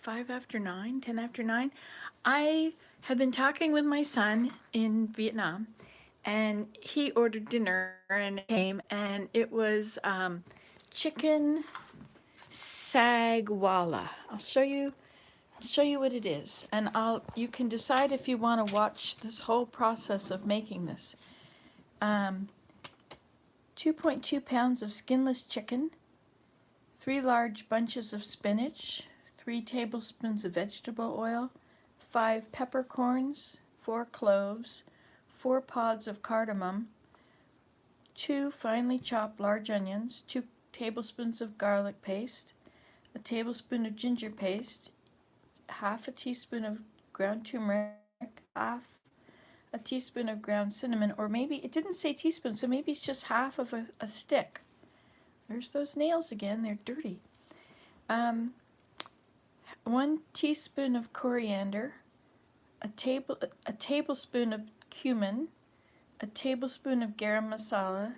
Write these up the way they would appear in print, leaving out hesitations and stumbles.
5 after 9, 10 after 9. I had been talking with my son in Vietnam, and he ordered dinner and it came, and it was chicken Saag wala. I'll show you what it is, and you can decide if you want to watch this whole process of making this. 2.2 pounds of skinless chicken, 3 large bunches of spinach, 3 tablespoons of vegetable oil, 5 peppercorns, 4 cloves, 4 pods of cardamom, 2 finely chopped large onions, 2 tablespoons of garlic paste, a tablespoon of ginger paste, half a teaspoon of ground turmeric, half a teaspoon of ground cinnamon, or maybe it didn't say teaspoon, so maybe it's just half of a stick. There's those nails again, they're dirty. 1 teaspoon of coriander, a tablespoon of cumin, a tablespoon of garam masala,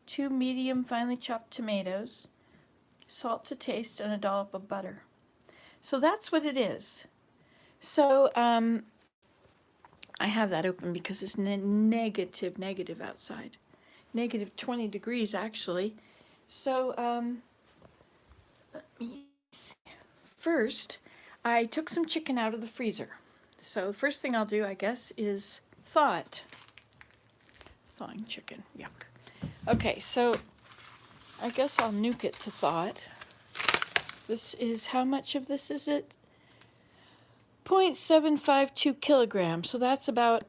2 medium finely chopped tomatoes, salt to taste, and a dollop of butter. So that's what it is. So I have that open because it's negative outside. Negative 20 degrees actually. So let me see. First, I took some chicken out of the freezer. So the first thing I'll do, I guess, is thaw it. Thawing chicken, yuck. Okay, so I guess I'll nuke it to thaw it. This is, how much of this is it? 0.752 kilograms, so that's about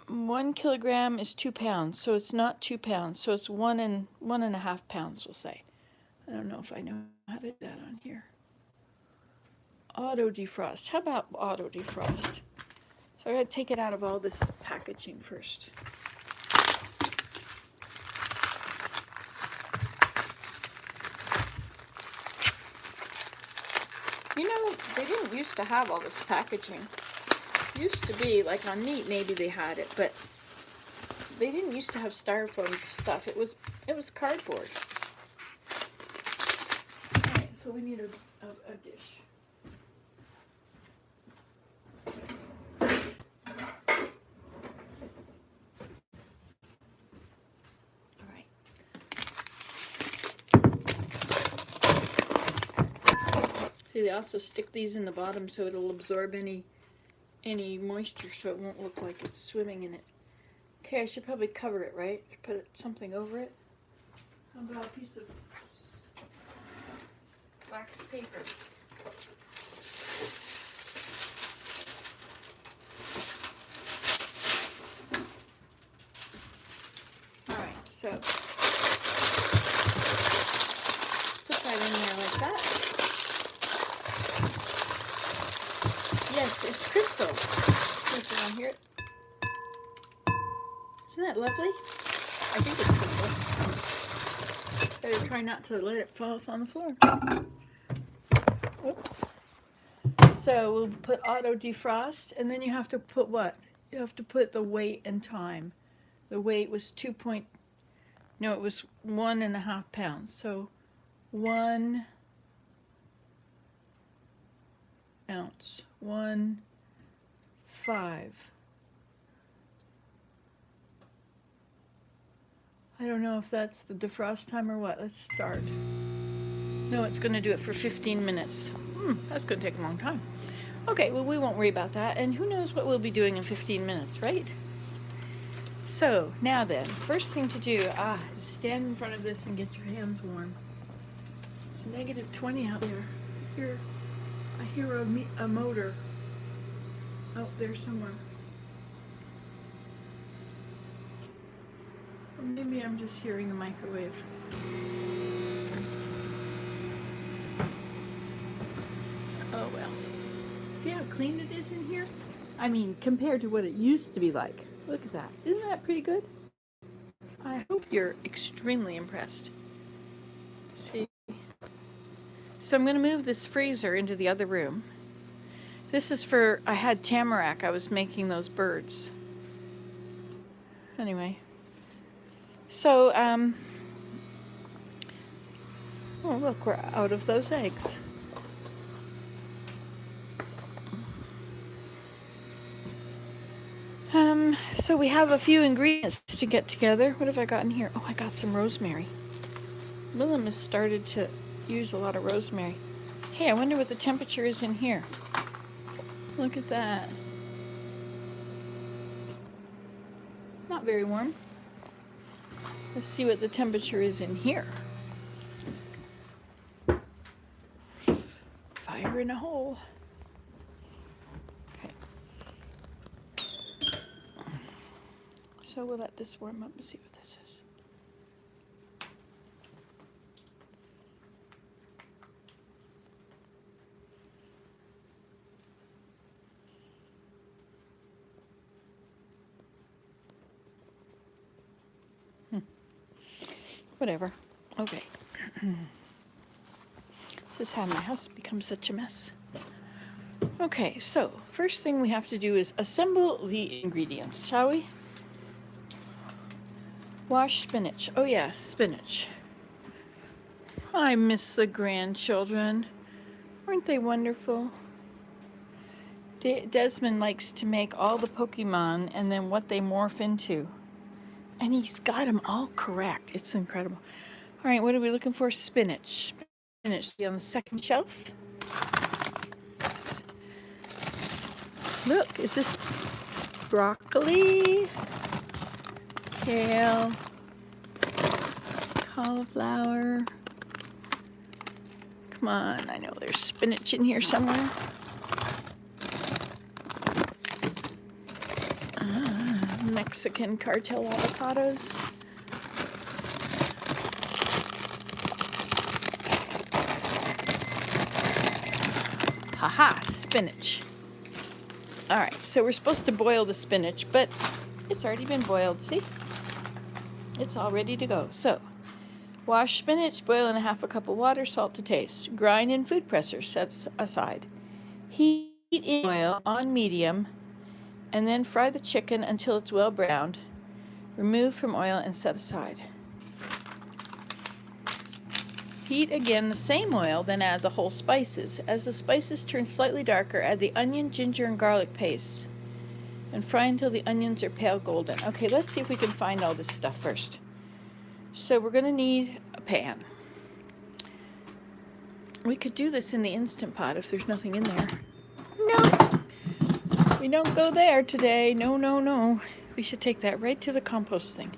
1 kilogram is 2 pounds, so it's not 2 pounds, so it's 1.5 pounds, we'll say. I don't know if I know how to do that on here. Auto defrost. How about auto defrost? So I gotta take it out of all this packaging first. You know, they didn't used to have all this packaging. Used to be, like on meat maybe they had it, but they didn't used to have styrofoam stuff. It was cardboard. Alright, so we need a dish. Alright. See, they also stick these in the bottom so it'll absorb any moisture, so it won't look like it's swimming in it. Okay, I should probably cover it, right? Put something over it. How about a piece of wax paper? Alright, so put that in there like that. Yes, it's crystal. Put it on here. Isn't that lovely? I think it's crystal. Better try not to let it fall off on the floor. Oops. So we'll put auto defrost, and then you have to put what? You have to put the weight and time. The weight was it was 1.5 pounds. So 1 ounce, 1.5. I don't know if that's the defrost time or what. Let's start. No, it's going to do it for 15 minutes. That's going to take a long time. Okay, well, we won't worry about that. And who knows what we'll be doing in 15 minutes, right? So, now then, first thing to do, is stand in front of this and get your hands warm. It's negative 20 out there. I hear a motor out there somewhere. Or maybe I'm just hearing a microwave. Oh well. See how clean it is in here? I mean, compared to what it used to be like. Look at that. Isn't that pretty good? I hope you're extremely impressed. See? So I'm going to move this freezer into the other room. This is for, I had tamarack. I was making those birds. Anyway. So, oh look, we're out of those eggs. So we have a few ingredients to get together. What have I got in here? Oh, I got some rosemary. Willem has started to use a lot of rosemary. Hey, I wonder what the temperature is in here. Look at that. Not very warm. Let's see what the temperature is in here. Fire in a hole. Okay. So we'll let this warm up and see what this is. Whatever. Okay. This is how my house becomes such a mess. Okay, so first thing we have to do is assemble the ingredients, shall we? Wash spinach. Oh yeah, spinach. I miss the grandchildren. Aren't they wonderful? Desmond likes to make all the Pokemon and then what they morph into. And he's got them all correct. It's incredible. All right, what are we looking for? Spinach. Spinach on the second shelf. Look, is this broccoli, kale, cauliflower? Come on, I know there's spinach in here somewhere. Mexican cartel avocados. Haha, spinach. All right, so we're supposed to boil the spinach, but it's already been boiled, see? It's all ready to go. So, wash spinach, boil in a half a cup of water, salt to taste. Grind in food presser, set aside. Heat in oil on medium, and then fry the chicken until it's well browned. Remove from oil and set aside. Heat again the same oil, then add the whole spices. As the spices turn slightly darker, add the onion, ginger, and garlic paste. And fry until the onions are pale golden. Okay, let's see if we can find all this stuff first. So we're going to need a pan. We could do this in the Instant Pot if there's nothing in there. No, we don't go there today. No, no, no. We should take that right to the compost thing.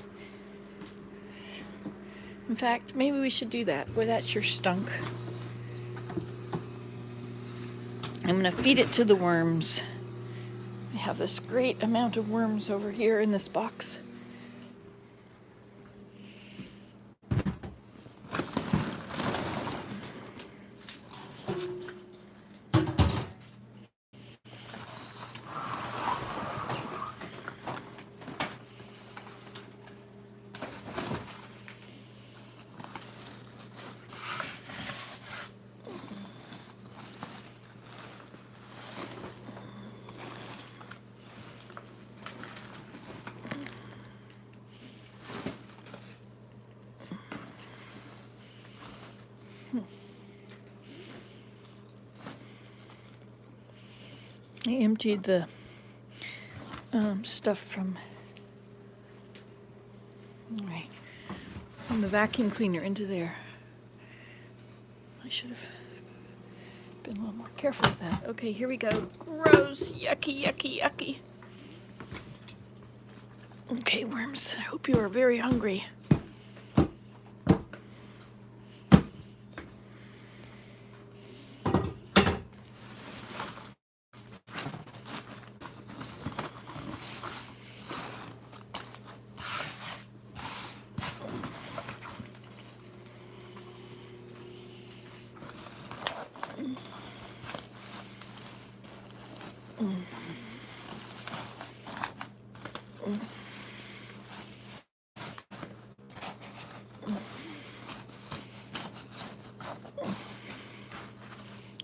In fact, maybe we should do that. Boy, that sure stunk. I'm going to feed it to the worms. I have this great amount of worms over here in this box. I emptied the stuff from the vacuum cleaner into there. I should have been a little more careful with that. Okay, here we go. Gross, yucky, yucky, yucky. Okay, worms, I hope you are very hungry.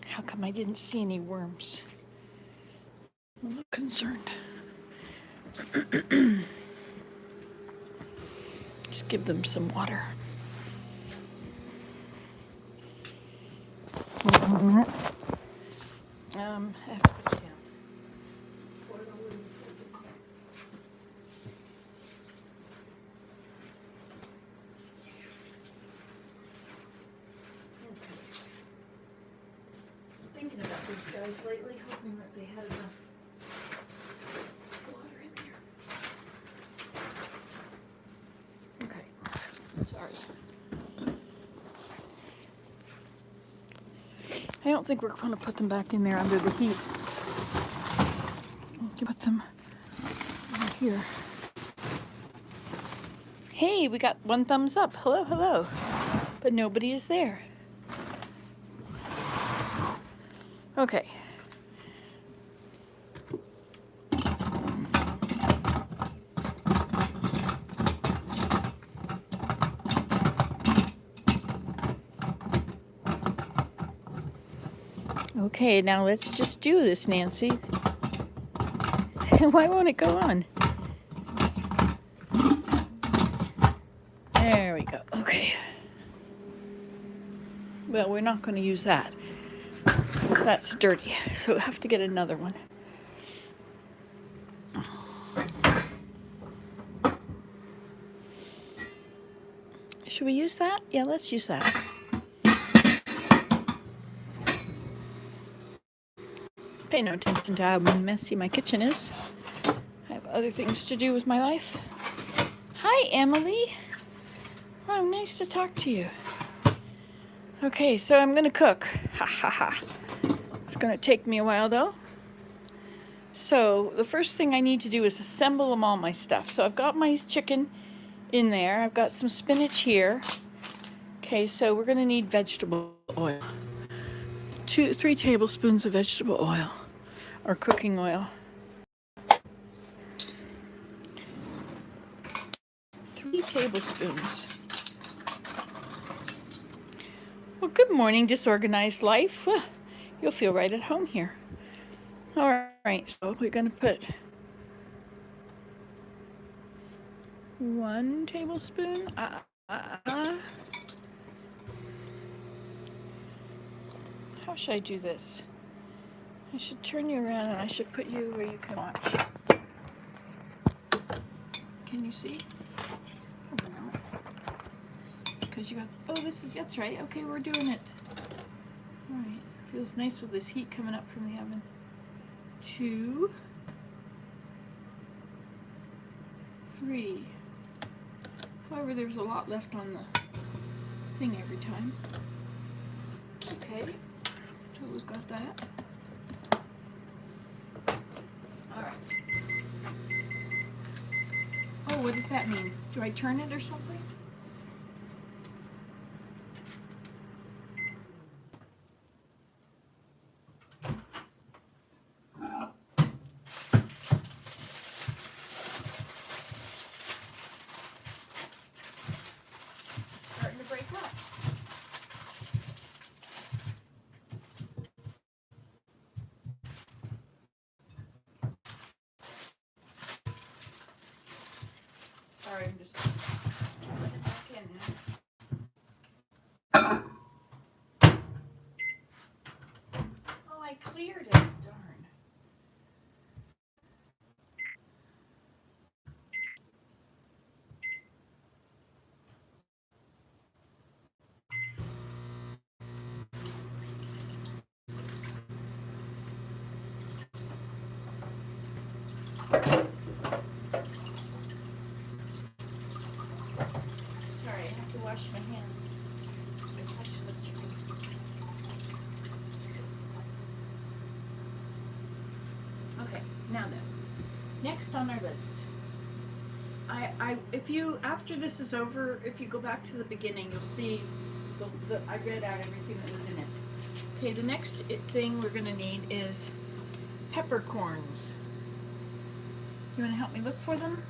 How come I didn't see any worms? I'm a little concerned. Just give them some water. Hold on a minute. I have to put it down. these guys lately, hoping that they had enough water in there. Okay, sorry. I don't think we're going to put them back in there under the heat. Put them over here. Hey, we got one thumbs up. Hello, hello. But nobody is there. Okay. Okay, now let's just do this, Nancy. Why won't it go on? There we go. Okay. Well, we're not going to use that because that's dirty. So we'll have to get another one. Should we use that? Yeah, let's use that. Pay no attention to how messy my kitchen is. I have other things to do with my life. Hi, Emily. Oh, nice to talk to you. Okay, so I'm gonna cook. Ha ha ha. It's gonna take me a while though. So the first thing I need to do is assemble them all my stuff. So I've got my chicken in there. I've got some spinach here. Okay, so we're gonna need vegetable oil. 3 tablespoons of vegetable oil or cooking oil. 3 tablespoons. Well, good morning, disorganized life. Well, you'll feel right at home here. All right, so we're going to put 1 tablespoon. How should I do this? I should turn you around and I should put you where you can watch. Can you see? Because you got, oh, that's right. Okay, we're doing it. All right, feels nice with this heat coming up from the oven. 2, 3. However, there's a lot left on the thing every time. Okay, so we've got that. All right. Oh, what does that mean? Do I turn it or something? Starting to break up. Sorry, I'm just putting it back in now. Oh, I cleared it. Darn. Sorry, I have to wash my hands. I touched the chicken. Okay, now then. Next on our list. If you, after this is over, if you go back to the beginning, you'll see I read out everything that was in it. Okay, the next thing we're gonna need is peppercorns. You wanna help me look for them?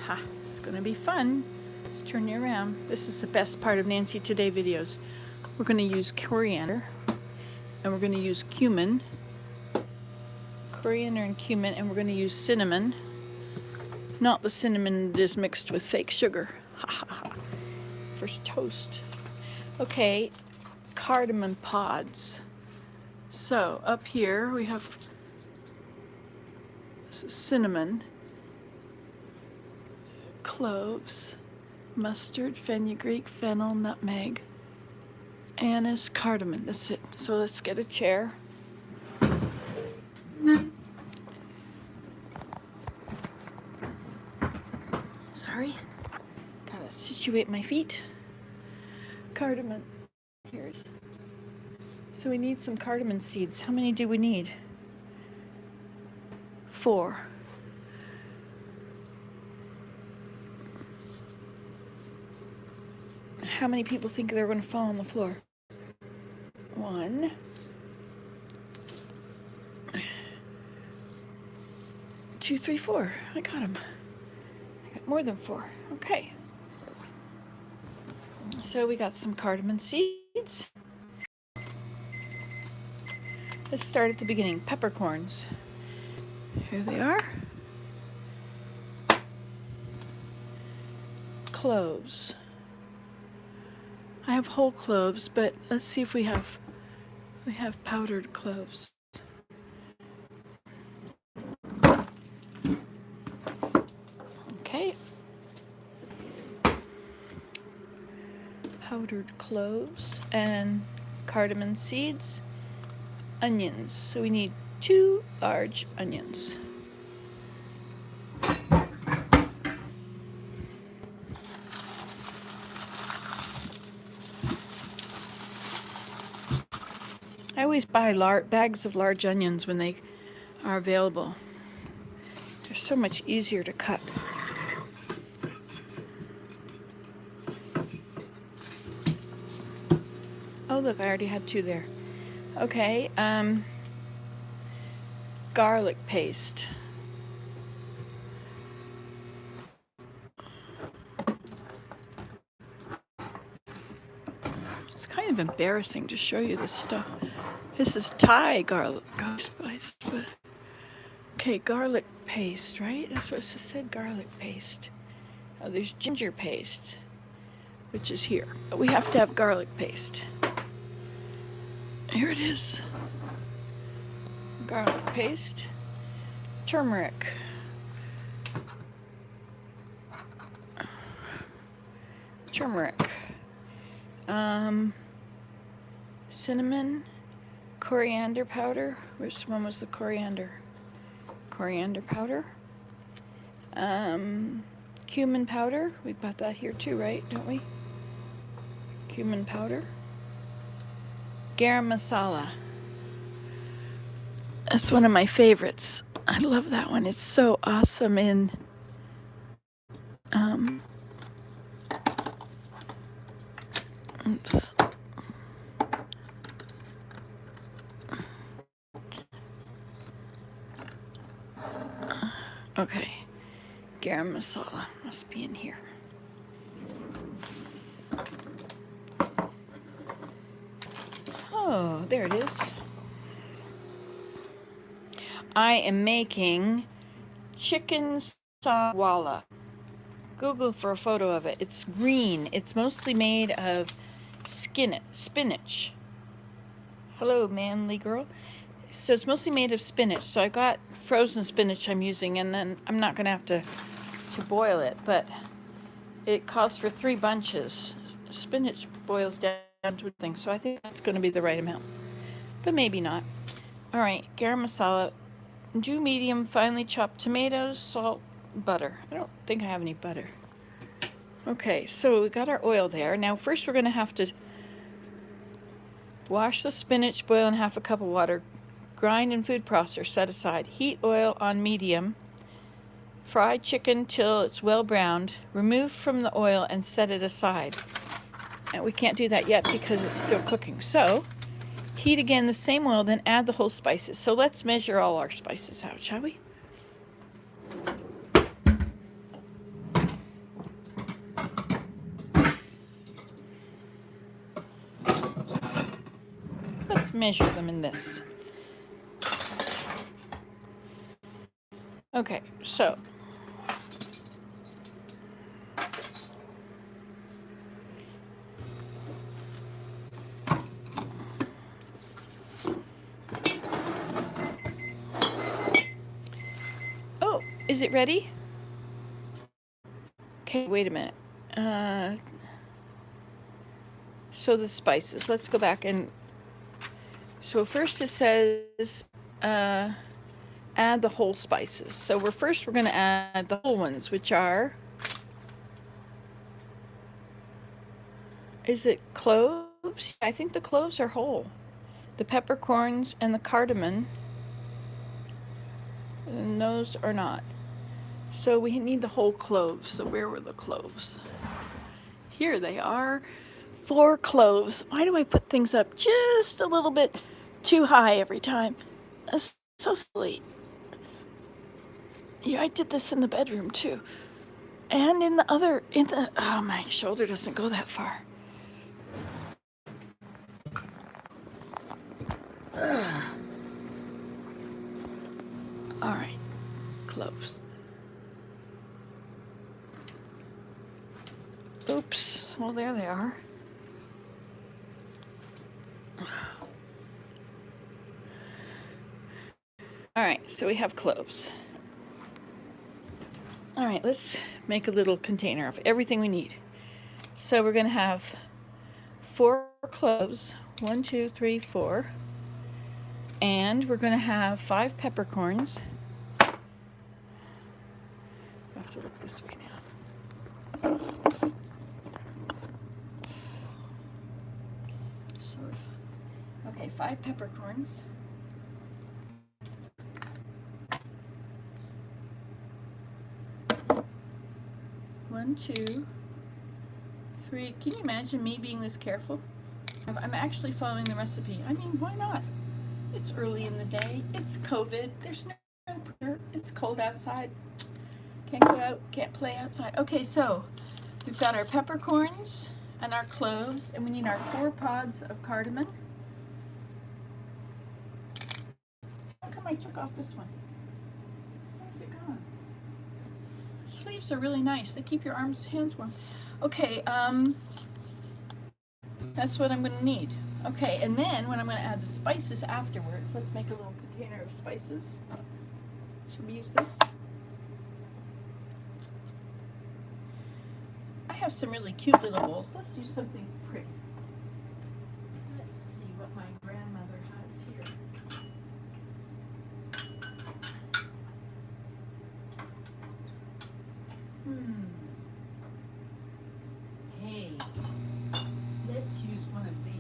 Ha, it's gonna be fun. Let's turn you around. This is the best part of Nancy Today videos. We're gonna use coriander, and we're gonna use cumin. Coriander and cumin, and we're gonna use cinnamon. Not the cinnamon that is mixed with fake sugar. Ha ha ha. First toast. Okay, cardamom pods. So up here we have cinnamon, cloves, mustard, fenugreek, fennel, nutmeg, anise, cardamom. That's it. So let's get a chair. situate my feet. Cardamom. Here's. So we need some cardamom seeds. How many do we need? 4. How many people think they're going to fall on the floor? 1. 2, 3, 4. I got them. I got more than 4. Okay. So we got some cardamom seeds. Let's start at the beginning. Peppercorns. Here they are. Cloves. I have whole cloves, but let's see if we have powdered cloves. Okay. Powdered cloves and cardamom seeds. Onions. So we need 2 large onions. I always buy bags of large onions when they are available. They're so much easier to cut. Oh look, I already had 2 there. Okay, garlic paste. It's kind of embarrassing to show you this stuff. This is Thai garlic spice, but okay, garlic paste, right? That's what it said, garlic paste. Oh, there's ginger paste, which is here. But we have to have garlic paste. Here it is. Garlic paste. Turmeric. Turmeric. Cinnamon. Coriander powder. Which one was the coriander? Coriander powder. Cumin powder. We've got that here too, right? Don't we? Cumin powder. Garam masala. That's one of my favorites. I love that one. It's so awesome in oops. Okay. Garam masala must be in here. Oh, there it is. I am making chicken saag. Google for a photo of it. It's green. It's mostly made of spinach. Hello, manly girl. So it's mostly made of spinach. So I got frozen spinach I'm using, and then I'm not going to have to boil it, but it calls for 3 bunches. Spinach boils down to a thing, so I think that's going to be the right amount, but maybe not. All right, garam masala. Do medium finely chopped tomatoes, salt, butter. I don't think I have any butter. Okay, so we got our oil there. Now first we're going to have to wash the spinach, boil in half a cup of water, grind in food processor, set aside. Heat oil on medium. Fry chicken till it's well browned. Remove from the oil and set it aside. And we can't do that yet because it's still cooking. So heat again the same oil, then add the whole spices. So let's measure all our spices out, shall we? Let's measure them in this. Okay, so is it ready? Okay, wait a minute. So the spices, let's go back and so first it says add the whole spices. So we're going to add the whole ones, which are Is it cloves? I think the cloves are whole. The peppercorns and the cardamom, and those are not. So we need the whole cloves. So where were the cloves? Here they are. 4 cloves. Why do I put things up just a little bit too high every time? That's so silly. Yeah, I did this in the bedroom too. And oh, my shoulder doesn't go that far. Ugh. All right, cloves. Oops, well, there they are. All right, so we have cloves. All right, let's make a little container of everything we need. So we're going to have 4 cloves, 1, 2, 3, 4. And we're going to have 5 peppercorns. I have to look this way now. Sort of. Okay, 5 peppercorns. 1, 2, 3. Can you imagine me being this careful? I'm actually following the recipe. I mean, why not? It's early in the day. It's COVID. There's no pressure. It's cold outside. Can't go out. Can't play outside. Okay, so we've got our peppercorns and our cloves, and we need our 4 pods of cardamom. How come I took off this one? Where's it gone? Sleeves are really nice. They keep your hands warm. Okay, that's what I'm going to need. Okay, and then when I'm going to add the spices afterwards, let's make a little container of spices. Should we use this? I have some really cute little bowls. Let's use something pretty. Let's see what my grandmother has here. Hey, let's use one of these.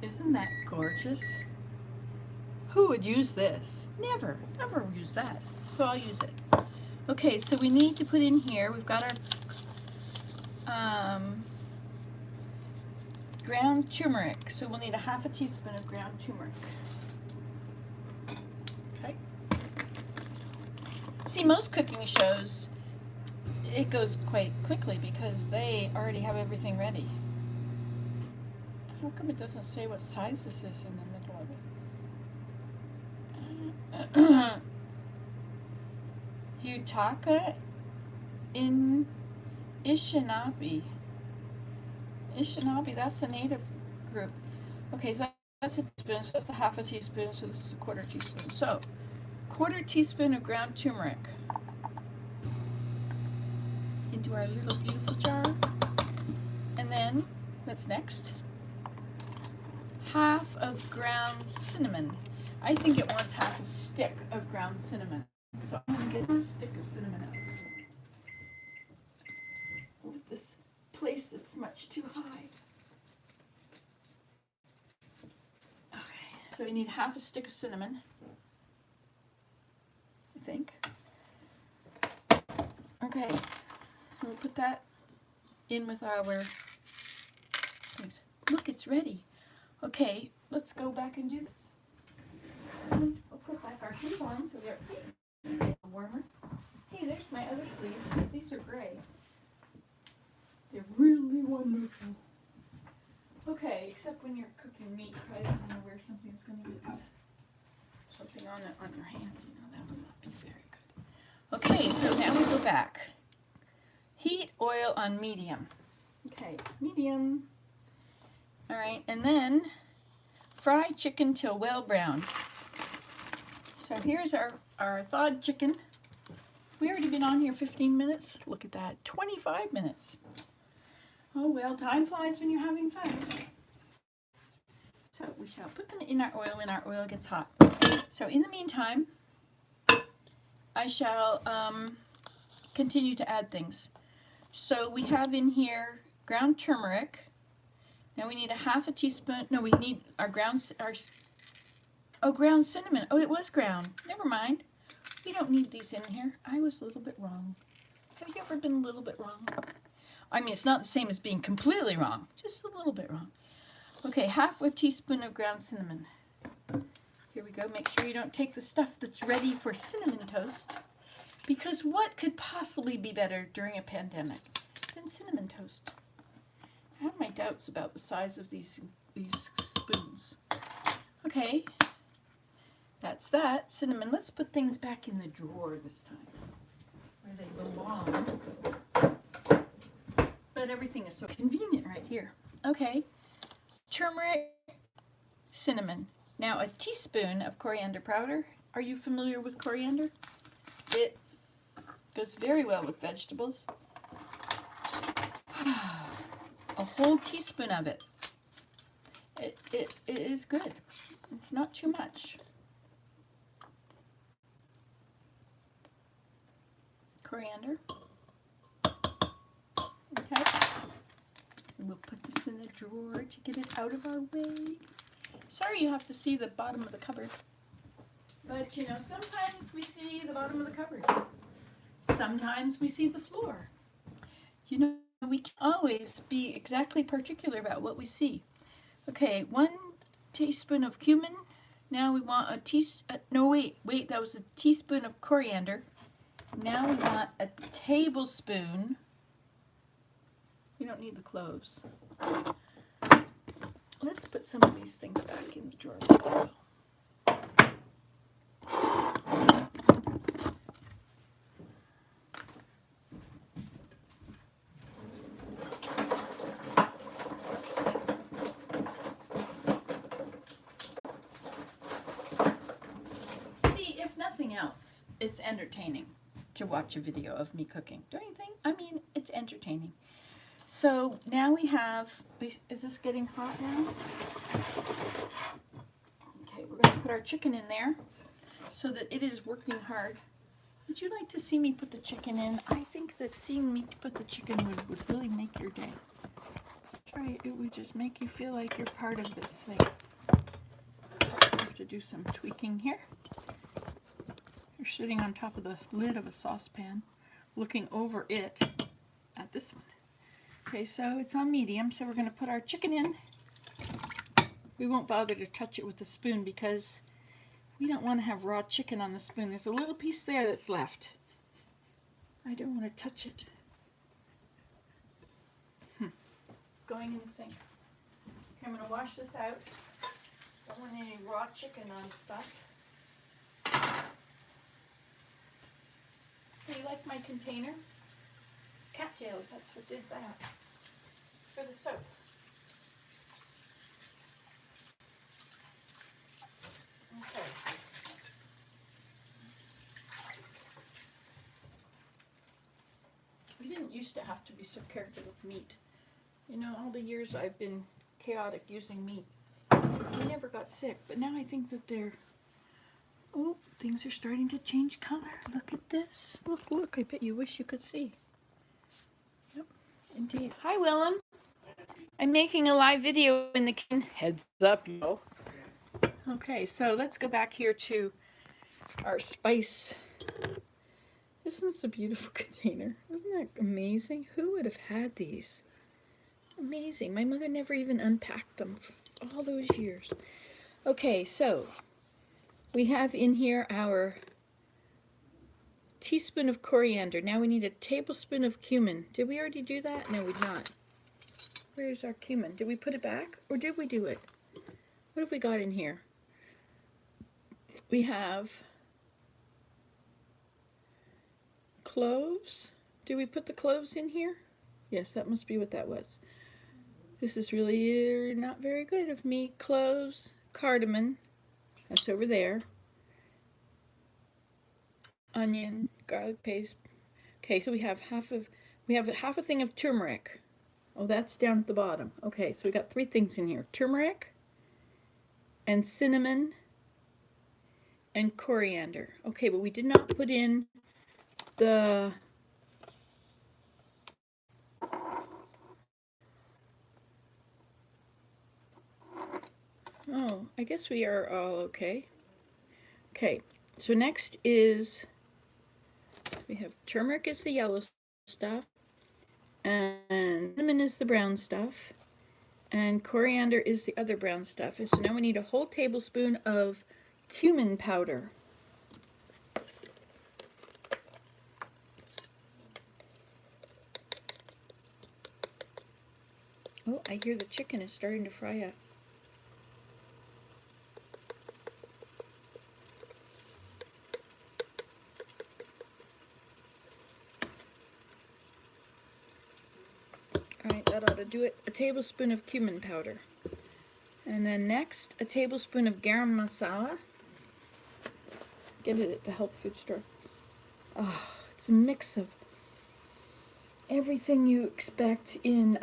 Isn't that gorgeous? Who would use this? Never, ever use that. So I'll use it. Okay, so we need to put in here, we've got our ground turmeric. So we'll need a ½ teaspoon of ground turmeric. Okay. See, most cooking shows, it goes quite quickly because they already have everything ready. How come it doesn't say what size this is in the middle of it? Utaka in Ishinabe. Ishinabe, that's a native group. Okay, so that's a teaspoon, so that's a ½ teaspoon, so this is a ¼ teaspoon. So, ¼ teaspoon of ground turmeric into our little beautiful jar. And then, what's next? ½ of ground cinnamon. I think it wants ½ a stick of ground cinnamon. So I'm going to get a stick of cinnamon out. With this place that's much too high. Okay, so we need ½ a stick of cinnamon, I think. Okay, we'll put that in with our things. Look, it's ready. Okay, let's go back and do this. We'll put back our sleeve on so they're a little warmer. Hey, there's my other sleeves. These are gray. They're really wonderful. Okay, except when you're cooking meat, I don't know where something's going to get something on it on your hand. You know, that would not be very good. Okay, so now we go back. Heat oil on medium. Okay, medium. All right, and then fry chicken till well brown. So here's our thawed chicken. We already been on here 15 minutes. Look at that, 25 minutes. Oh well, time flies when you're having fun. So we shall put them in our oil when our oil gets hot. So in the meantime, I shall continue to add things. So we have in here ground turmeric. Now we need a half a teaspoon. No, we need our ground cinnamon. Oh, it was ground. Never mind. We don't need these in here. I was a little bit wrong. Have you ever been a little bit wrong? I mean, it's not the same as being completely wrong, just a little bit wrong. Okay, half a teaspoon of ground cinnamon. Here we go. Make sure you don't take the stuff that's ready for cinnamon toast, because what could possibly be better during a pandemic than cinnamon toast? I have my doubts about the size of these spoons. Okay, that's that. Cinnamon. Let's put things back in the drawer this time, where they belong. But everything is so convenient right here. Okay, turmeric, cinnamon. Now a teaspoon of coriander powder. Are you familiar with coriander? It goes very well with vegetables. A whole teaspoon of it. It is good. It's not too much. Coriander. Okay. And we'll put this in the drawer to get it out of our way. Sorry you have to see the bottom of the cupboard. But you know, sometimes we see the bottom of the cupboard. Sometimes we see the floor. You know, we can always be exactly particular about what we see. Okay, 1 teaspoon of cumin. Now we want a teaspoon, no wait, that was a teaspoon of coriander. Now we want a tablespoon. We don't need the cloves. Let's put some of these things back in the drawer. See, if nothing else, it's entertaining to watch a video of me cooking. Don't you think? I mean, it's entertaining. So now we have, is this getting hot now? Okay, we're going to put our chicken in there so that it is working hard. Would you like to see me put the chicken in? I think that seeing me put the chicken would really make your day. That's right, it would just make you feel like you're part of this thing. I have to do some tweaking here. You're sitting on top of the lid of a saucepan, looking over it at this one. Okay, so it's on medium, so we're going to put our chicken in. We won't bother to touch it with a spoon because we don't want to have raw chicken on the spoon. There's a little piece there that's left. I don't want to touch it. It's going in the sink. Okay, I'm going to wash this out. Don't want any raw chicken on stuff. Do you like my container? Cattails, that's what did that. It's for the soap. Okay. We didn't used to have to be so careful with meat. You know, all the years I've been chaotic using meat, we never got sick. But now I think that they're, oh, things are starting to change color. Look at this. Look, I bet you wish you could see. Yep, indeed. Hi, Willem. I'm making a live video in the kitchen. Heads up, yo. Okay, so let's go back here to our spice. Isn't this a beautiful container? Isn't that amazing? Who would have had these? Amazing. My mother never even unpacked them for all those years. Okay, so we have in here our teaspoon of coriander. Now we need a tablespoon of cumin. Did we already do that? No, we did not. Where's our cumin? Did we put it back or did we do it? What have we got in here? We have cloves. Did we put the cloves in here? Yes, that must be what that was. This is really not very good of me. Cloves, cardamom, that's over there. Onion, garlic paste. Okay, so we have half a thing of turmeric. Oh, that's down at the bottom. Okay, so we got 3 things in here. Turmeric and cinnamon and coriander. Okay, but we did not put in the Oh, I guess we are all okay. Okay, so next is, we have turmeric is the yellow stuff, and cinnamon is the brown stuff, and coriander is the other brown stuff. And so now we need a whole tablespoon of cumin powder. Oh, I hear the chicken is starting to fry up. Alright, that ought to do it. A tablespoon of cumin powder. And then next, a tablespoon of garam masala. Get it at the health food store. Oh, it's a mix of everything you expect in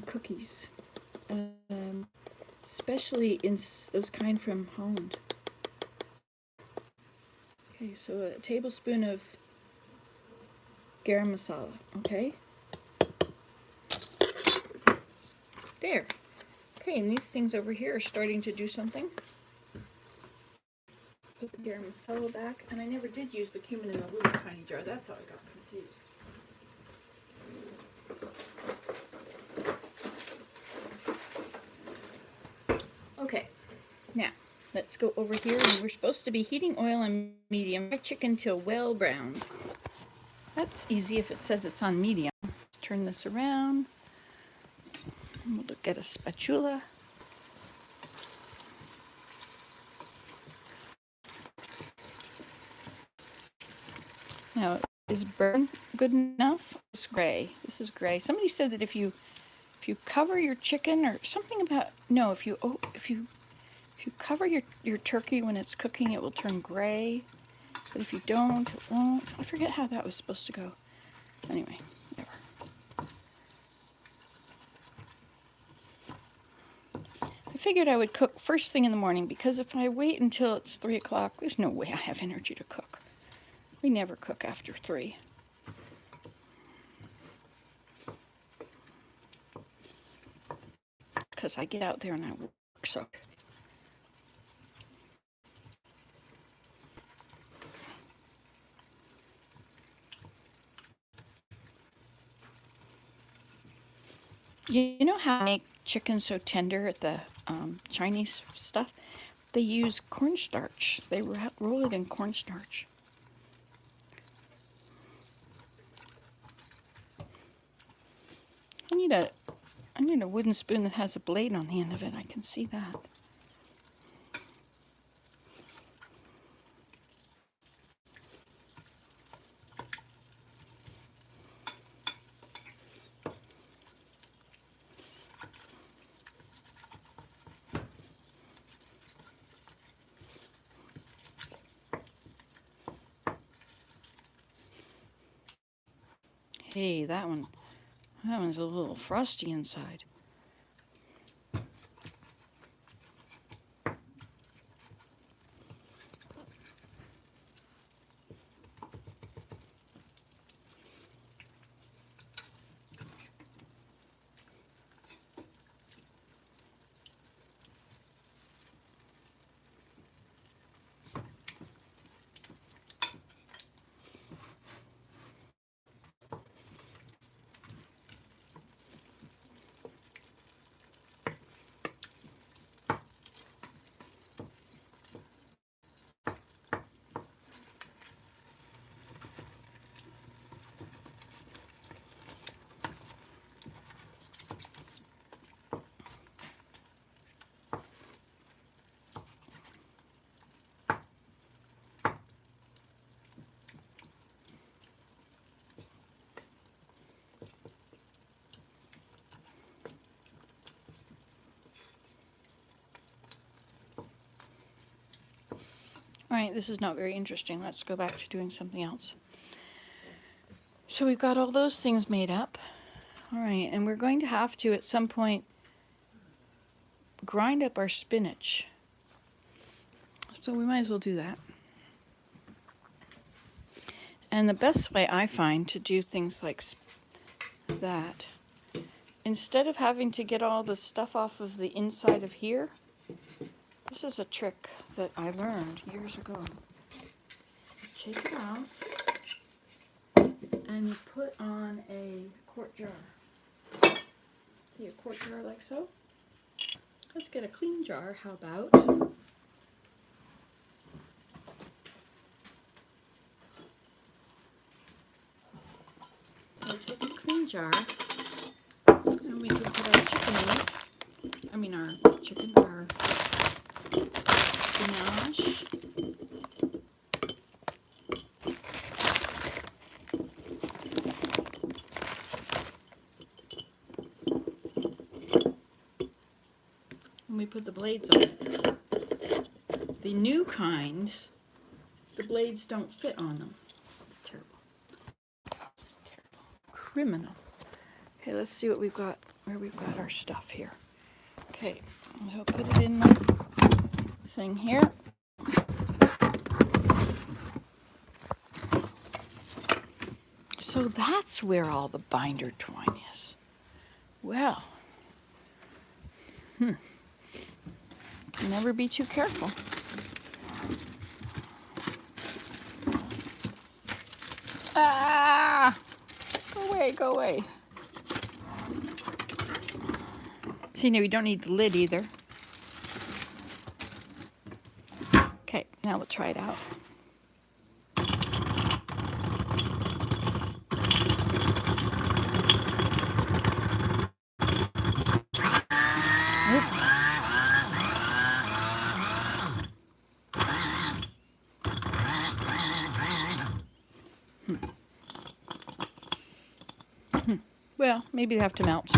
cookies, especially in those kind from Holland. Okay, so a tablespoon of garam masala. Okay. There. Okay, and these things over here are starting to do something. Put the garam masala back, and I never did use the cumin in the little tiny jar. That's how I got confused. Okay, now let's go over here, and we're supposed to be heating oil on medium. Fry chicken till well browned. That's easy if it says it's on medium. Let's turn this around. We'll get a spatula. Now, is burn good enough? It's gray. This is gray. Somebody said that if you cover your chicken or something about no, if you cover your turkey when it's cooking, it will turn gray. But if you don't, it won't. I forget how that was supposed to go. Anyway, whatever. I figured I would cook first thing in the morning because if I wait until it's 3 o'clock, there's no way I have energy to cook. We never cook after 3. Because I get out there and I work, so. You know how to make chicken so tender at the Chinese stuff? They use cornstarch. They roll it in cornstarch. I need a wooden spoon that has a blade on the end of it. I can see that. Hey, that one's a little frosty inside. All right, this is not very interesting. Let's go back to doing something else. So we've got all those things made up. All right, and we're going to have to, at some point, grind up our spinach. So we might as well do that. And the best way I find to do things like that instead of having to get all the stuff off of the inside of here, this is a trick that I learned years ago. You take it off and you put on a quart jar. See a quart jar like so? Let's get a clean jar, how about? Let's take a clean jar, and we can put our chicken in it. I mean our ganache. And we put the blades on it. The new kinds, the blades don't fit on them. It's terrible. It's terrible. Criminal. Okay, let's see what we've got, where we've got our stuff here. Okay, so put it in the thing here. So that's where all the binder twine is. Well, never be too careful. Ah! Go away, go away. See, now we don't need the lid either. Okay, now we'll try it out. Well, maybe they have to melt.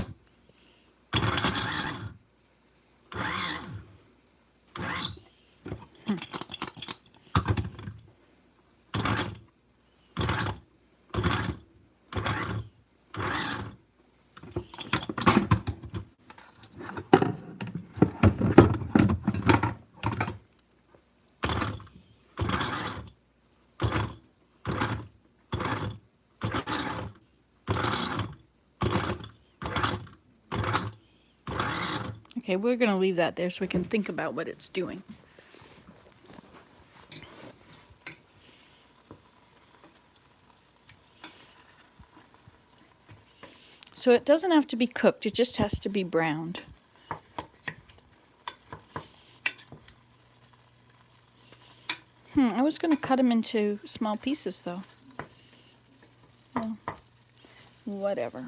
Okay, we're going to leave that there so we can think about what it's doing. So it doesn't have to be cooked, it just has to be browned. I was going to cut them into small pieces though. Well, whatever.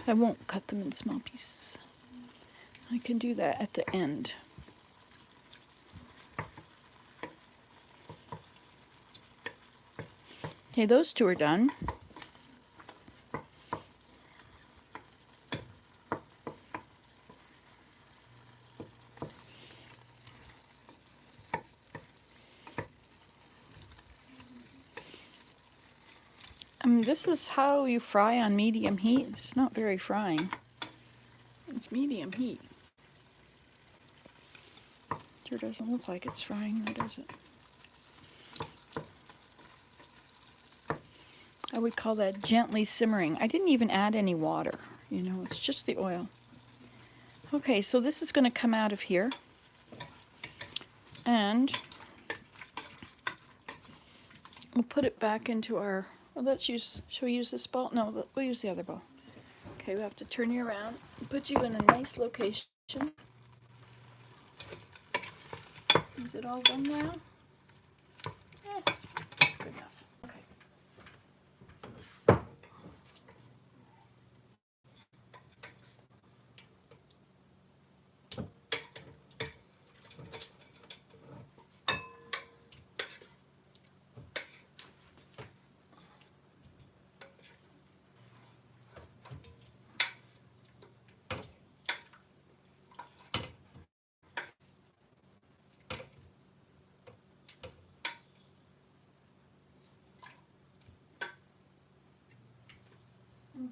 I won't cut them in small pieces. I can do that at the end. Okay, those two are done. This is how you fry on medium heat. It's not very frying. It's medium heat. Sure doesn't look like it's frying, though, does it? I would call that gently simmering. I didn't even add any water, you know, it's just the oil. Okay, so this is going to come out of here. And we'll put it back into our, well, shall we use this bowl? No, we'll use the other bowl. Okay, we have to turn you around and put you in a nice location. Is it all done now? Yes, good enough. Okay.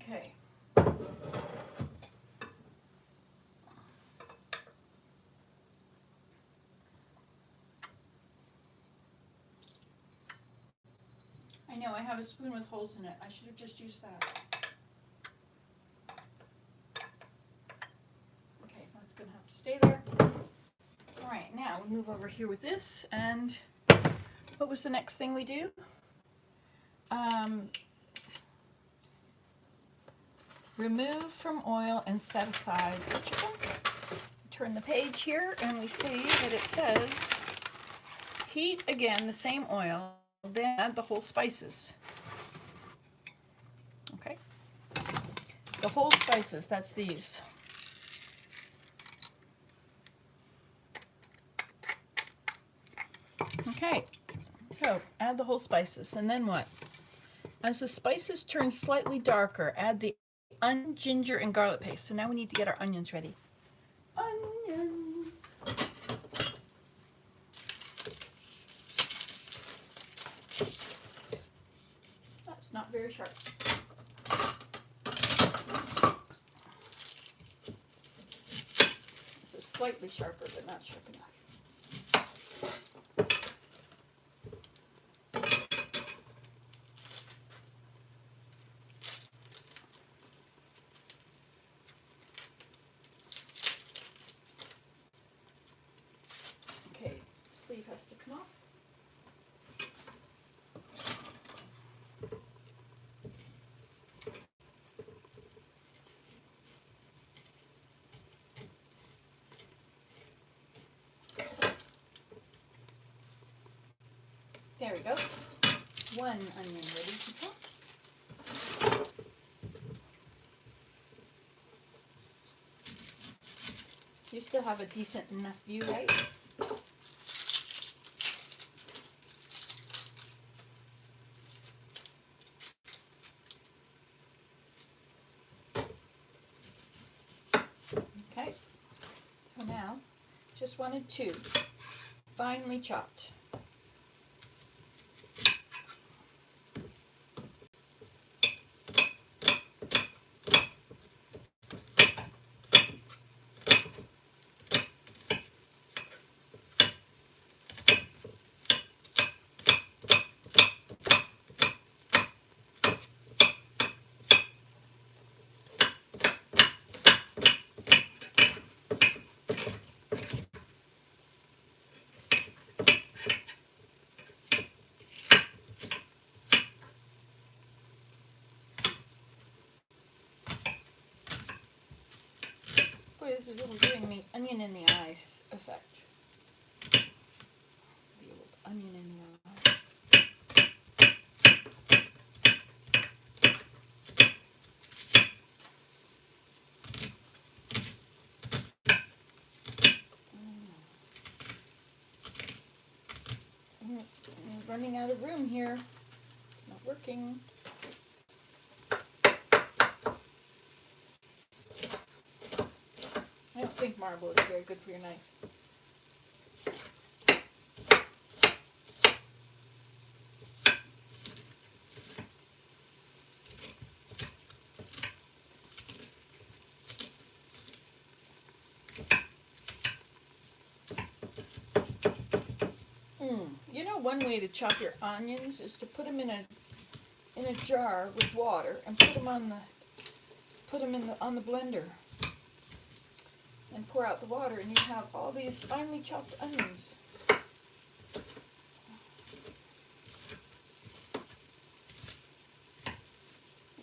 Okay. know, I have a spoon with holes in it. I should have just used that. Okay, that's going to have to stay there. All right, now we move over here with this. And what was the next thing we do? Remove from oil and set aside the chicken. Turn the page here and we see that it says heat again the same oil, then add the whole spices. Okay, the whole spices, that's these. Okay, so add the whole spices, and then what? As the spices turn slightly darker, add the onion, ginger, and garlic paste. So now we need to get our onions ready. Onions. That's not very sharp. This is slightly sharper, but not sharp enough. Sleeve has to come off. There we go. One onion ready to chop. You still have a decent enough view, right? Okay, so now just wanted two finely chopped. This is really giving me onion in the eyes effect. The old onion in the eye. I'm running out of room here. Not working. I don't think marble is very good for your knife. You know, one way to chop your onions is to put them in a jar with water and put them on the blender. And pour out the water, and you have all these finely chopped onions.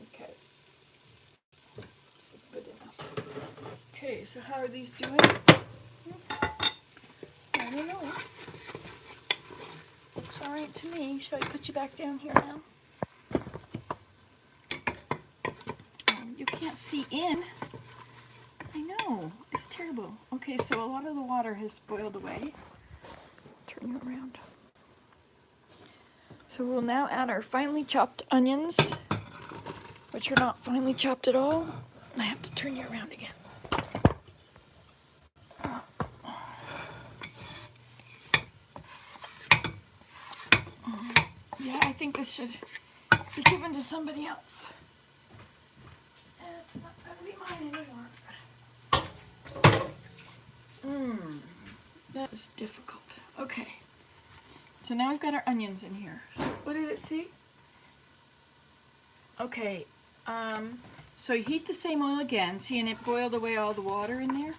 Okay, this is good enough. Okay, so how are these doing? I don't know. Looks all right to me. Shall I put you back down here now? You can't see in. I know, it's terrible. Okay, so a lot of the water has boiled away. Turn you around. So we'll now add our finely chopped onions, which are not finely chopped at all. I have to turn you around again. Yeah, I think this should be given to somebody else. And it's not going to be mine anymore. That is difficult. Okay. So now we've got our onions in here. So what did it say? Okay, so you heat the same oil again. See, and it boiled away all the water in there,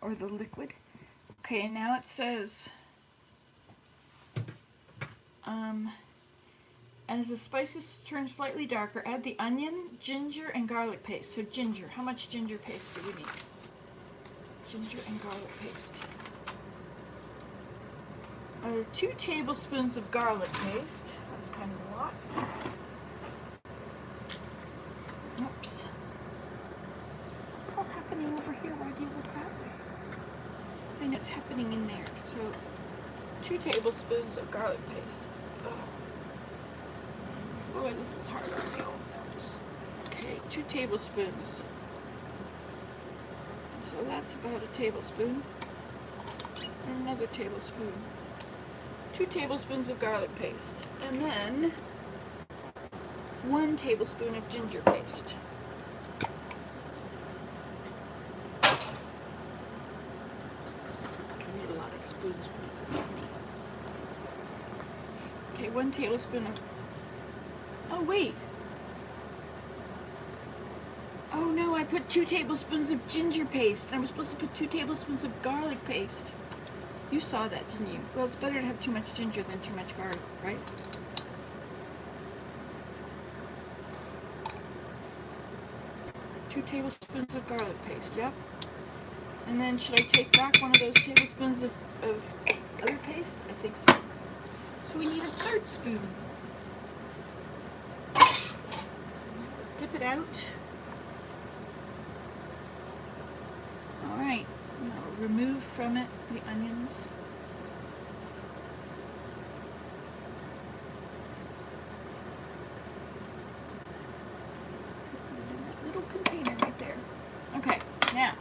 or the liquid. Okay, now it says, as the spices turn slightly darker, add the onion, ginger, and garlic paste. So ginger, how much ginger paste do we need? Ginger and garlic paste. 2 tablespoons of garlic paste. That's kind of a lot. Oops. What's all happening over here? Why do you look that way? And it's happening in there. So 2 tablespoons of garlic paste. Boy, this is hard on the old nose. Okay, 2 tablespoons. So that's about a tablespoon. And another tablespoon. 2 tablespoons of garlic paste. And then 1 tablespoon of ginger paste. I need a lot of spoons when you cook meat. Okay, 1 tablespoon of... Oh, wait. Oh no, I put 2 tablespoons of ginger paste. And I was supposed to put 2 tablespoons of garlic paste. You saw that, didn't you? Well, it's better to have too much ginger than too much garlic, right? Two tablespoons of garlic paste, yep. And then should I take back one of those tablespoons of other paste? I think so. So we need a 3rd spoon. Dip it out. Alright, now remove from it the onions. Little container right there. Okay, now,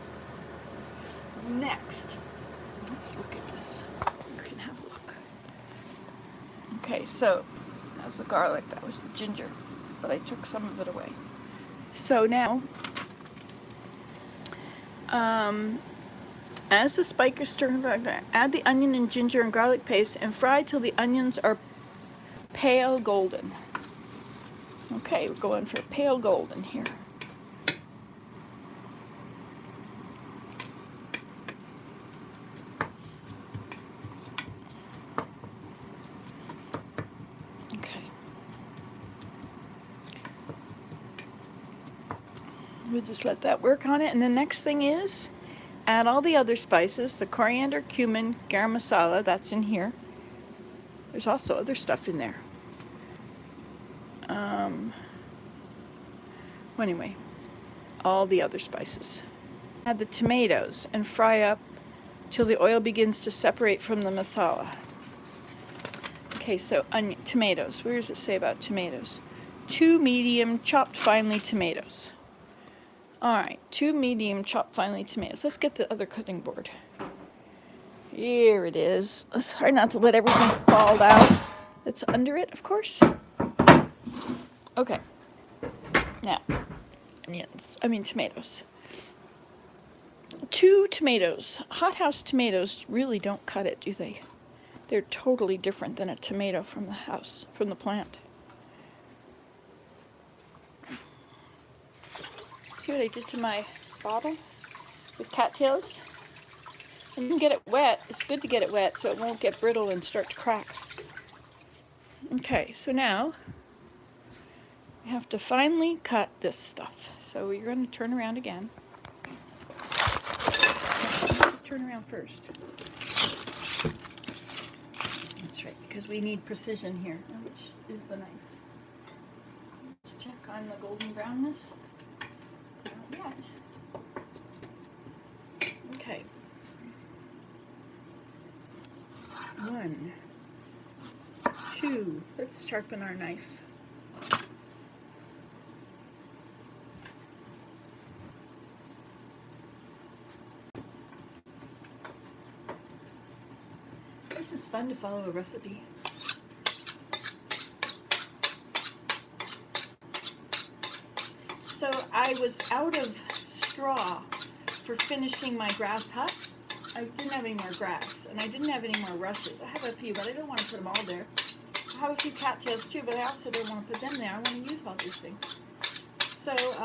next, let's look at this. You can have a look. Okay, so that was the garlic, that was the ginger, but I took some of it away. So now, as the spices turn, add the onion and ginger and garlic paste and fry till the onions are pale golden. Okay, we're going for pale golden here. We'll just let that work on it. And the next thing is add all the other spices, the coriander, cumin, garam masala, that's in here. There's also other stuff in there. Well, anyway, all the other spices. Add the tomatoes and fry up till the oil begins to separate from the masala. Okay, so tomatoes. Where does it say about tomatoes? 2 medium chopped finely tomatoes. Alright, 2 medium chopped finely tomatoes. Let's get the other cutting board. Here it is. Let's try not to let everything fall out. That's under it, of course. Okay. Now, tomatoes. 2 tomatoes. Hothouse tomatoes really don't cut it, do they? They're totally different than a tomato from the house, from the plant. See what I did to my bottle with cattails? And you can get it wet. It's good to get it wet so it won't get brittle and start to crack. Okay, so now you have to finely cut this stuff. So you're going to turn around again. Turn around first. That's right, because we need precision here. Which is the knife? Let's check on the golden brownness. Not yet. Okay. 1, 2. Let's sharpen our knife. This is fun to follow a recipe. So I was out of straw for finishing my grass hut. I didn't have any more grass, and I didn't have any more rushes. I have a few, but I don't want to put them all there. I have a few cattails too, but I also don't want to put them there. I want to use all these things. So, let's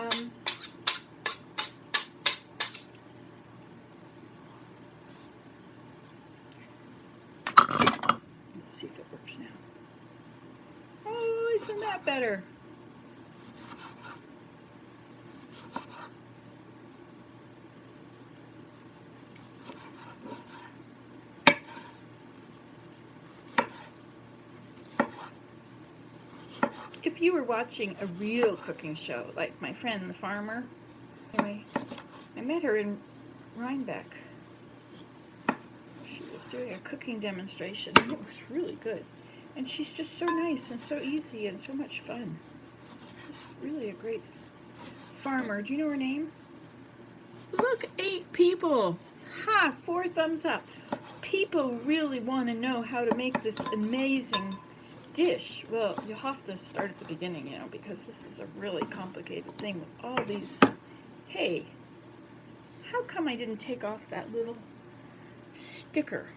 see if it works now. Oh, isn't that better? If you were watching a real cooking show, like my friend the farmer, anyway, I met her in Rhinebeck. She was doing a cooking demonstration, and it was really good. And she's just so nice and so easy and so much fun. She's really a great farmer. Do you know her name? Look, 8 people. Ha! 4 thumbs up. People really want to know how to make this amazing dish. Well, you'll have to start at the beginning, you know, because this is a really complicated thing with all these. Hey, how come I didn't take off that little sticker?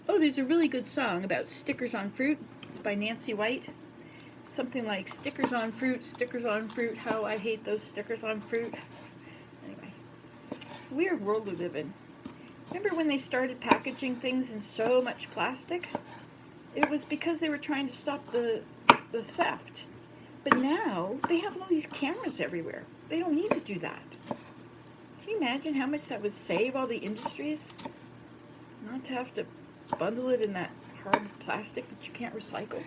Oh, there's a really good song about stickers on fruit. It's by Nancy White. Something like stickers on fruit, how I hate those stickers on fruit. Anyway, weird world we live in. Remember when they started packaging things in so much plastic? It was because they were trying to stop the theft. But now they have all these cameras everywhere. They don't need to do that. Can you imagine how much that would save all the industries? Not to have to bundle it in that hard plastic that you can't recycle.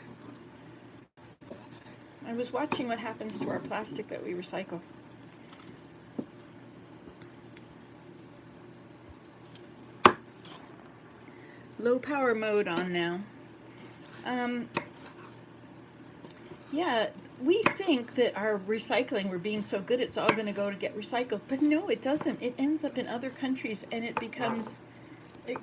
I was watching what happens to our plastic that we recycle. Low power mode on now. Yeah, we think that our recycling, we're being so good, it's all going to go to get recycled. But no, it doesn't. It ends up in other countries, and it becomes,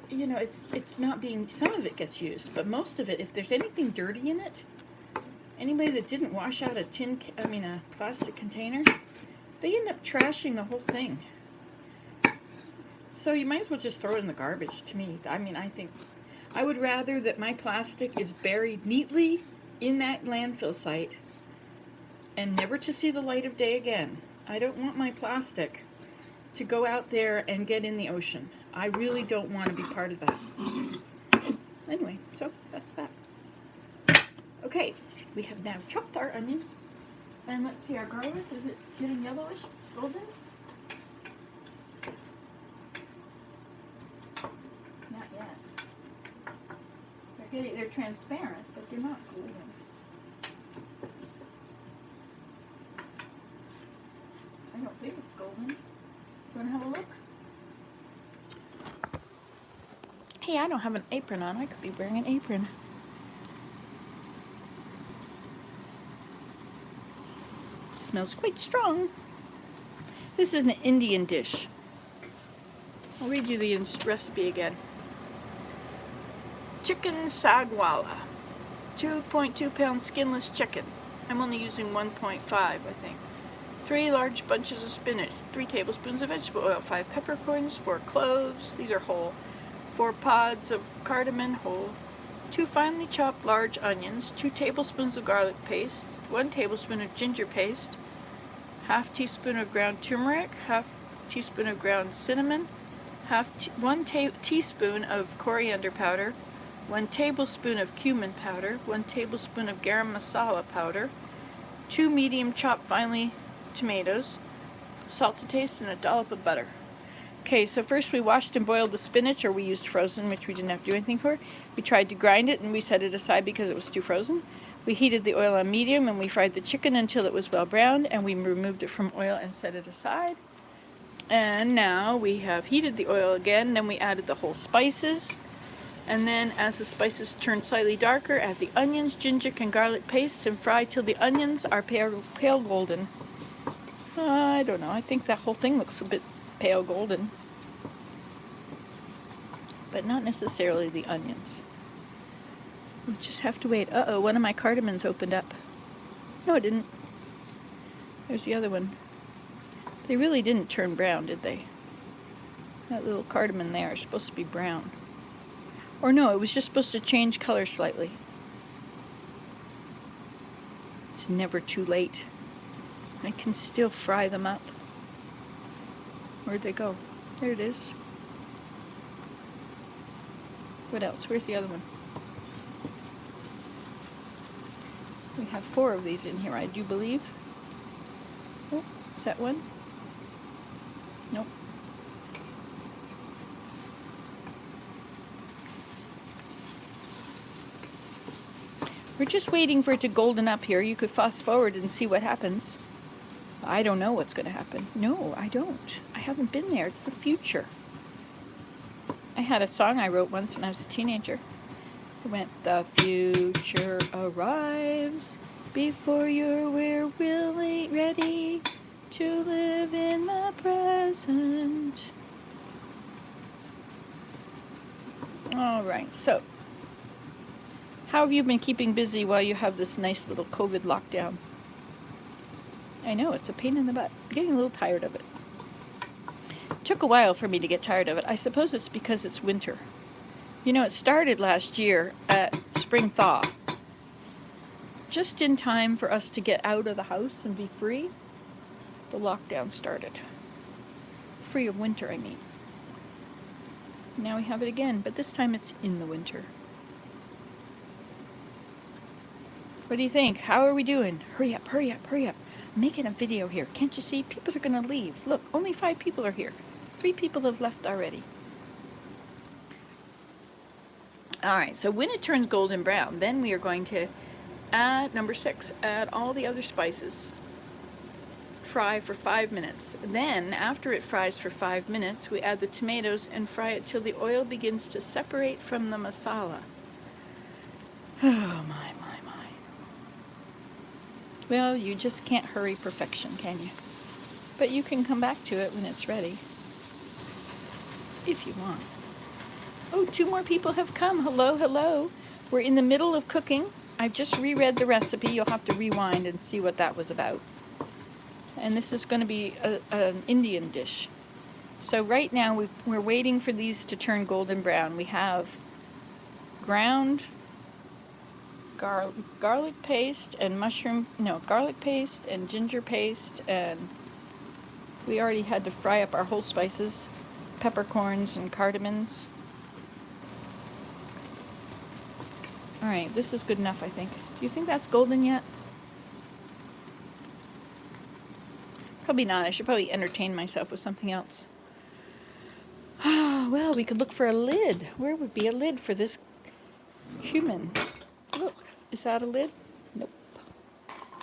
you know, it's not being, some of it gets used, but most of it, if there's anything dirty in it, anybody that didn't wash out a plastic container, they end up trashing the whole thing. So you might as well just throw it in the garbage, to me. I mean, I think I would rather that my plastic is buried neatly in that landfill site and never to see the light of day again. I don't want my plastic to go out there and get in the ocean. I really don't want to be part of that. Anyway, so that's that. Okay, we have now chopped our onions. And let's see, our garlic, is it getting yellowish, golden? Not yet. They're transparent, but they're not golden. I don't think it's golden. You want to have a look? Hey, I don't have an apron on. I could be wearing an apron. Smells quite strong. This is an Indian dish. I'll read you the recipe again. Chicken sagwala, 2.2 pound skinless chicken. I'm only using 1.5, I think. 3 large bunches of spinach, 3 tablespoons of vegetable oil, 5 peppercorns, 4 cloves, these are whole, 4 pods of cardamom whole, 2 finely chopped large onions, 2 tablespoons of garlic paste, 1 tablespoon of ginger paste, half teaspoon of ground turmeric, half teaspoon of ground cinnamon, 1 teaspoon of coriander powder, 1 tablespoon of cumin powder, 1 tablespoon of garam masala powder, 2 medium chopped finely tomatoes, salt to taste, and a dollop of butter. Okay, so first we washed and boiled the spinach, or we used frozen, which we didn't have to do anything for. We tried to grind it and we set it aside because it was too frozen. We heated the oil on medium and we fried the chicken until it was well browned, and we removed it from oil and set it aside. And now we have heated the oil again, then we added the whole spices. And then as the spices turn slightly darker, add the onions, ginger, and garlic paste and fry till the onions are pale golden. I don't know, I think that whole thing looks a bit pale golden. But not necessarily the onions. We just have to wait. Uh-oh, one of my cardamoms opened up. No, it didn't. There's the other one. They really didn't turn brown, did they? That little cardamom there is supposed to be brown. Or no, it was just supposed to change color slightly. It's never too late. I can still fry them up. Where'd they go? There it is. What else? Where's the other one? We have 4 of these in here, I do believe. Oh, is that one? Nope. We're just waiting for it to golden up here. You could fast forward and see what happens. I don't know what's going to happen. No, I don't. I haven't been there. It's the future. I had a song I wrote once when I was a teenager. It went, the future arrives before we're really ready to live in the present. All right, so how have you been keeping busy while you have this nice little COVID lockdown? I know, it's a pain in the butt. I'm getting a little tired of it. It took a while for me to get tired of it. I suppose it's because it's winter. You know, it started last year at spring thaw. Just in time for us to get out of the house and be free, the lockdown started. Free of winter, I mean. Now we have it again, but this time it's in the winter. What do you think? How are we doing? Hurry up, hurry up, hurry up. I'm making a video here. Can't you see? People are going to leave. Look, only 5 people are here. 3 people have left already. All right, so when it turns golden brown, then we are going to add, number 6, add all the other spices. Fry for 5 minutes. Then, after it fries for 5 minutes, we add the tomatoes and fry it till the oil begins to separate from the masala. Oh, my. Well, you just can't hurry perfection, can you? But you can come back to it when it's ready. If you want. Oh, 2 more people have come. Hello, hello. We're in the middle of cooking. I've just reread the recipe. You'll have to rewind and see what that was about. And this is going to be an Indian dish. So right now we're waiting for these to turn golden brown. We have ground garlic paste and garlic paste and ginger paste, and we already had to fry up our whole spices, peppercorns and cardamoms. All right, this is good enough, I think. Do you think that's golden yet? Probably not. I should probably entertain myself with something else. Well, we could look for a lid. Where would be a lid for this cumin? Look, is that a lid? Nope.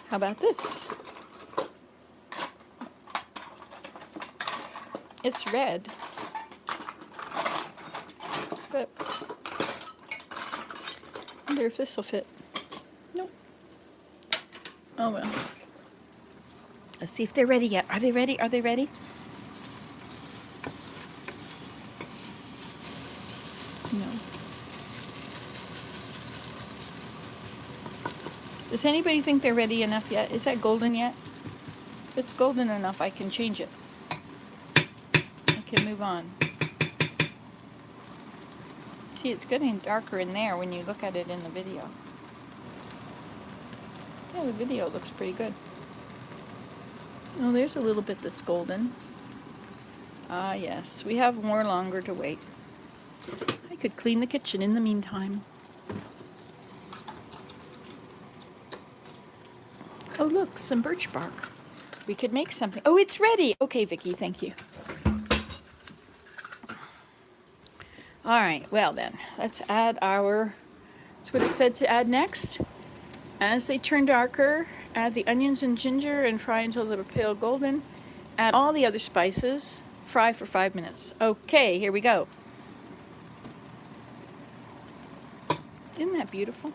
How about this? It's red, but I wonder if this will fit. Nope. Oh well. Let's see if they're ready yet. Are they ready? Are they ready? No. Does anybody think they're ready enough yet? Is that golden yet? If it's golden enough, I can change it. I can move on. See, it's getting darker in there when you look at it in the video. Yeah, the video looks pretty good. Oh, there's a little bit that's golden. Ah, yes. We have more longer to wait. I could clean the kitchen in the meantime. Oh, look, some birch bark. We could make something. Oh, it's ready. Okay, Vicki, thank you. All right, well then, let's add that's what it said to add next. As they turn darker, add the onions and ginger and fry until they're pale golden. Add all the other spices. Fry for 5 minutes. Okay, here we go. Isn't that beautiful?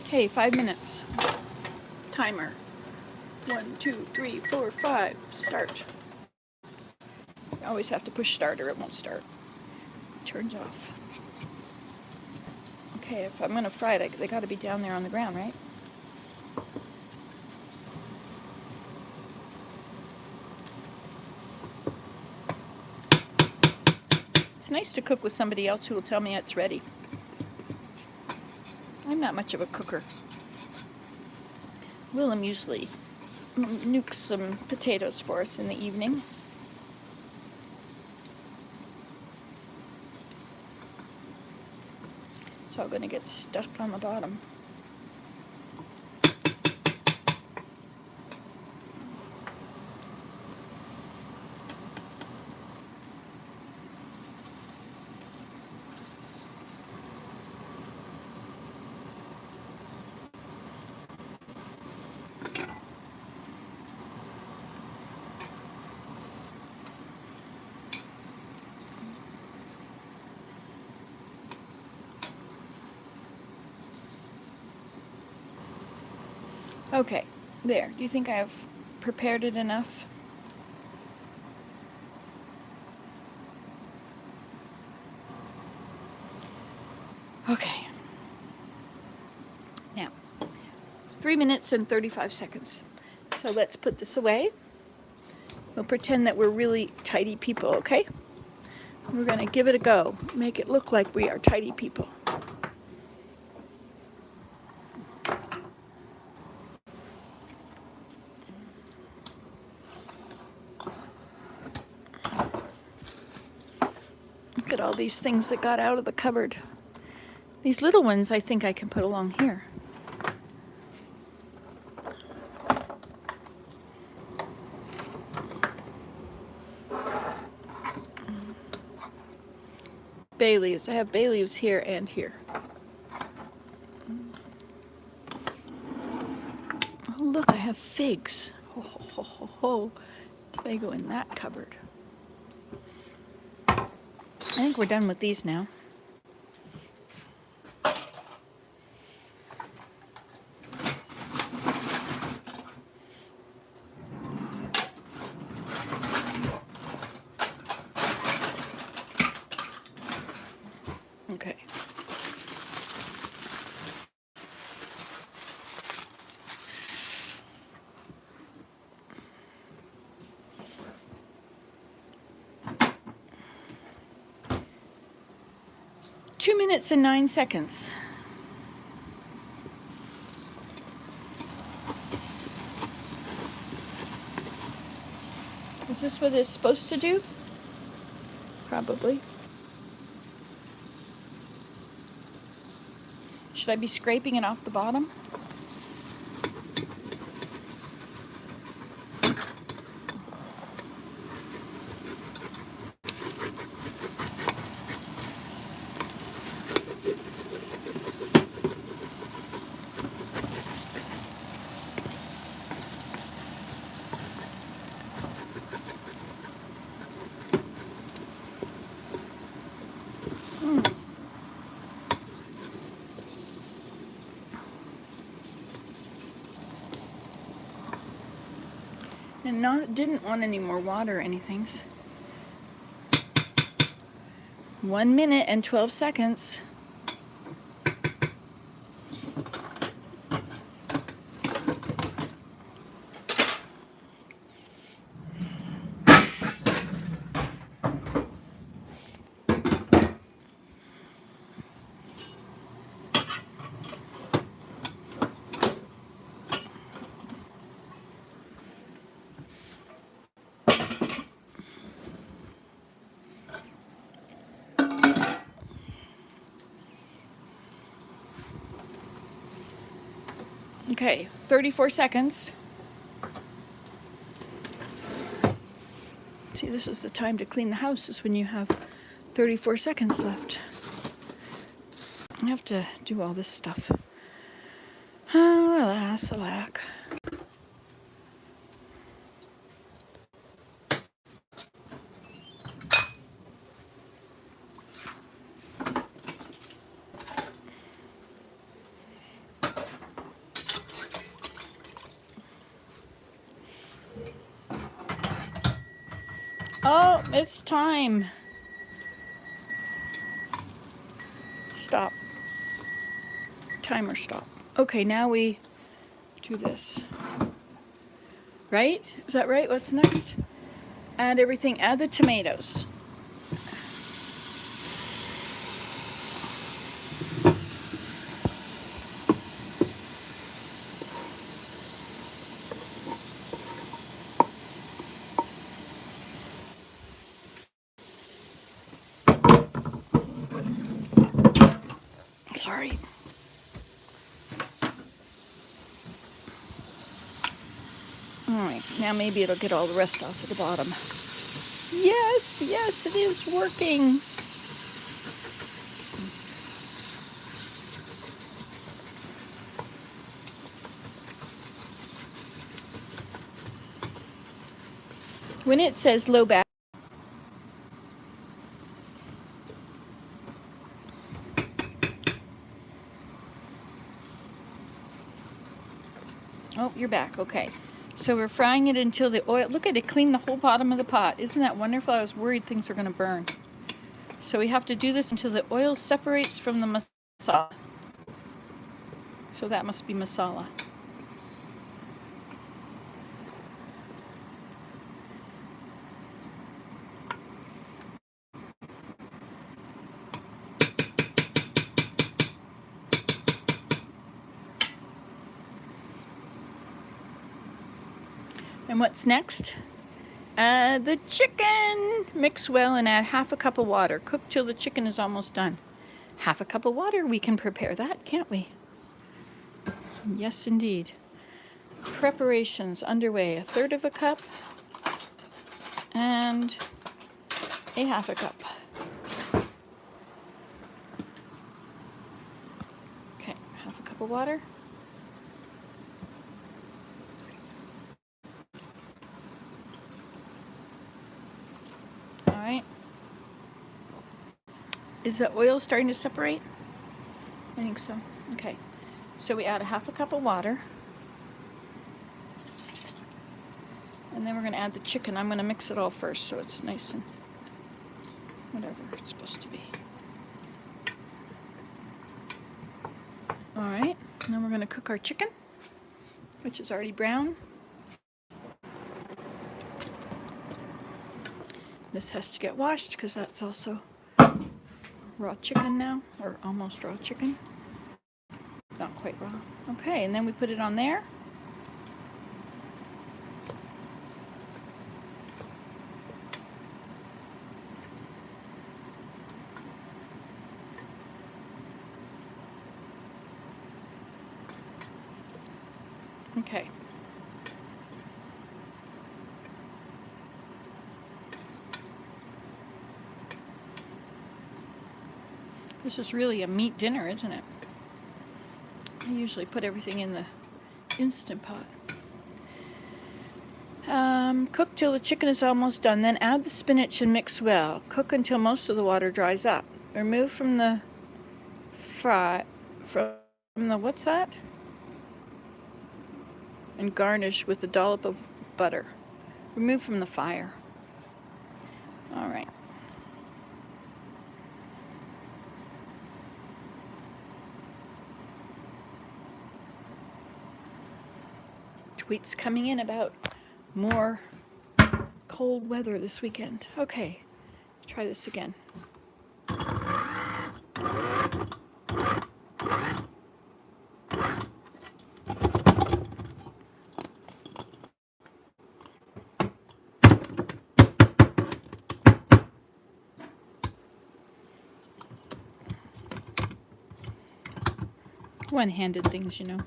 Okay, 5 minutes. Timer. 1, 2, 3, 4, 5. Start. You always have to push start or it won't start. Turns off. Okay, if I'm going to fry it, they got to be down there on the ground, right? nice to cook with somebody else who will tell me it's ready. I'm not much of a cooker. Willem usually nukes some potatoes for us in the evening. It's all going to get stuck on the bottom. Okay, there. Do you think I've prepared it enough? Okay. Now, 3 minutes and 35 seconds. So let's put this away. We'll pretend that we're really tidy people, okay? We're going to give it a go. Make it look like we are tidy people. Look at all these things that got out of the cupboard. These little ones I think I can put along here. Bay leaves. I have bay leaves here and here. Oh, look, I have figs. Ho, ho, ho, ho, ho. They go in that cupboard. I think we're done with these now. Okay. Two minutes and 9 seconds. Is this what it's supposed to do? Probably. Should I be scraping it off the bottom? And didn't want any more water or anything. 1 minute and 12 seconds. Okay, 34 seconds. See, this is the time to clean the house, is when you have 34 seconds left. I have to do all this stuff. Oh, alas, alack. Oh, it's time. Stop. Timer stop. Okay, now we do this. Right? Is that right? What's next? Add everything. Add the tomatoes. Sorry. All right, now maybe it'll get all the rest off of the bottom. Yes, yes, it is working. When it says low back, oh, you're back, okay. So we're frying it until the oil, look at it, clean the whole bottom of the pot. Isn't that wonderful? I was worried things were gonna burn. So we have to do this until the oil separates from the masala. So that must be masala. And what's next? Add the chicken. Mix well and add half a cup of water. Cook till the chicken is almost done. Half a cup of water, we can prepare that, can't we? Yes, indeed. Preparations underway. 1/3 of a cup and a half a cup. Okay, half a cup of water. All right. Is the oil starting to separate? I think so. Okay. So we add a half a cup of water. And then we're going to add the chicken. I'm going to mix it all first so it's nice and whatever it's supposed to be. All right. Now we're going to cook our chicken, which is already brown. This has to get washed because that's also raw chicken now, or almost raw chicken. Not quite raw. Okay, and then we put it on there. Okay. This is really a meat dinner, isn't it? I usually put everything in the Instant Pot. Cook till the chicken is almost done. Then add the spinach and mix well. Cook until most of the water dries up. Remove from the what's that? And garnish with a dollop of butter. Remove from the fire. All right. Tweets coming in about more cold weather this weekend. Okay, try this again. One-handed things, you know.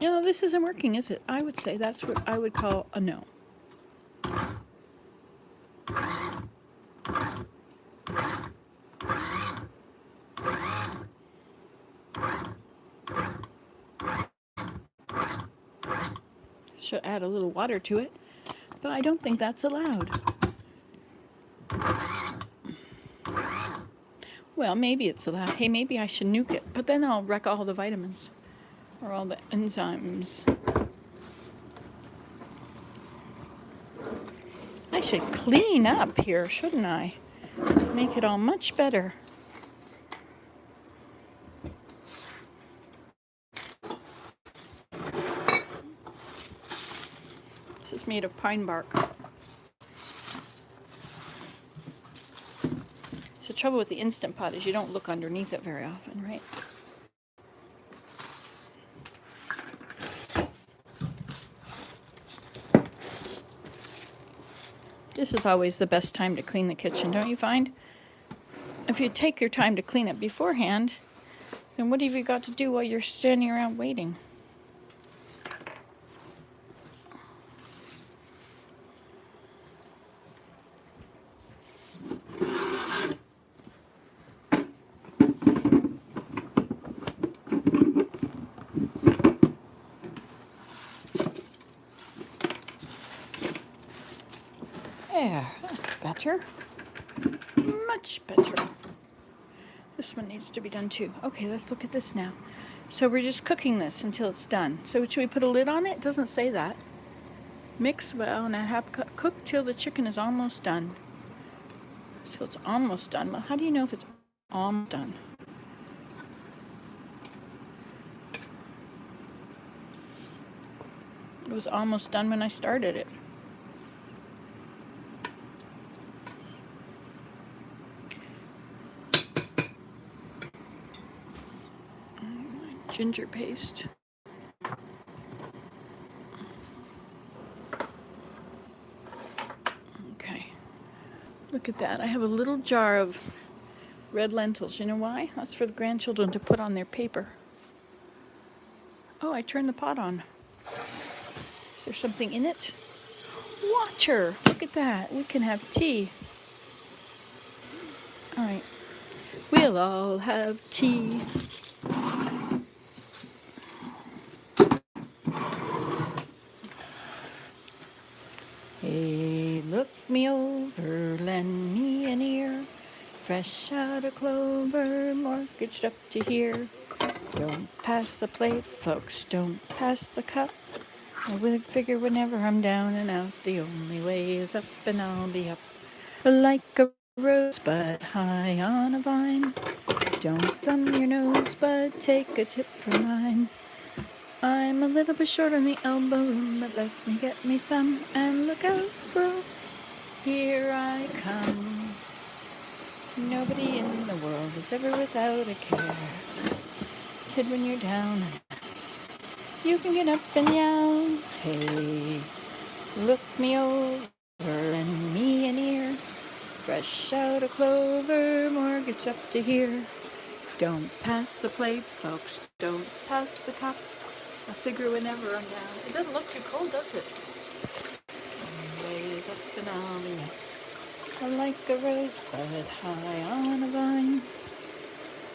No, this isn't working, is it? I would say that's what I would call a no. Should add a little water to it, but I don't think that's allowed. Well, maybe it's allowed. Hey, maybe I should nuke it, but then I'll wreck all the vitamins or all the enzymes. I should clean up here, shouldn't I? Make it all much better. This is made of pine bark. So the trouble with the Instant Pot is you don't look underneath it very often, right? This is always the best time to clean the kitchen, don't you find? If you take your time to clean it beforehand, then what have you got to do while you're standing around waiting? There, that's better. Much better. This one needs to be done too. Okay, let's look at this now. So we're just cooking this until it's done. So should we put a lid on it? It doesn't say that. Mix well and have cook till the chicken is almost done. So it's almost done. Well, how do you know if it's almost done? It was almost done when I started it. Ginger paste. Okay, look at that. I have a little jar of red lentils. You know why? That's for the grandchildren to put on their paper. Oh, I turned the pot on. Is there something in it? Water! Look at that. We can have tea. All right. We'll all have tea. Hey, look me over, lend me an ear. Fresh out of clover, mortgaged up to here. Don't pass the plate, folks, don't pass the cup. I will figure whenever I'm down and out, the only way is up and I'll be up. Like a rosebud high on a vine. Don't thumb your nose, bud, take a tip from mine. I'm a little bit short on the elbow room, but let me get me some. And look out, girl, here I come. Nobody in the world is ever without a care. Kid, when you're down, you can get up and yell. Hey, look me over, lend me an ear. Fresh out of clover, mortgage up to here. Don't pass the plate, folks, don't pass the cup. I figure whenever I'm down. It doesn't look too cold, does it? Ways up and I'll be up. I like a rosebud high on a vine.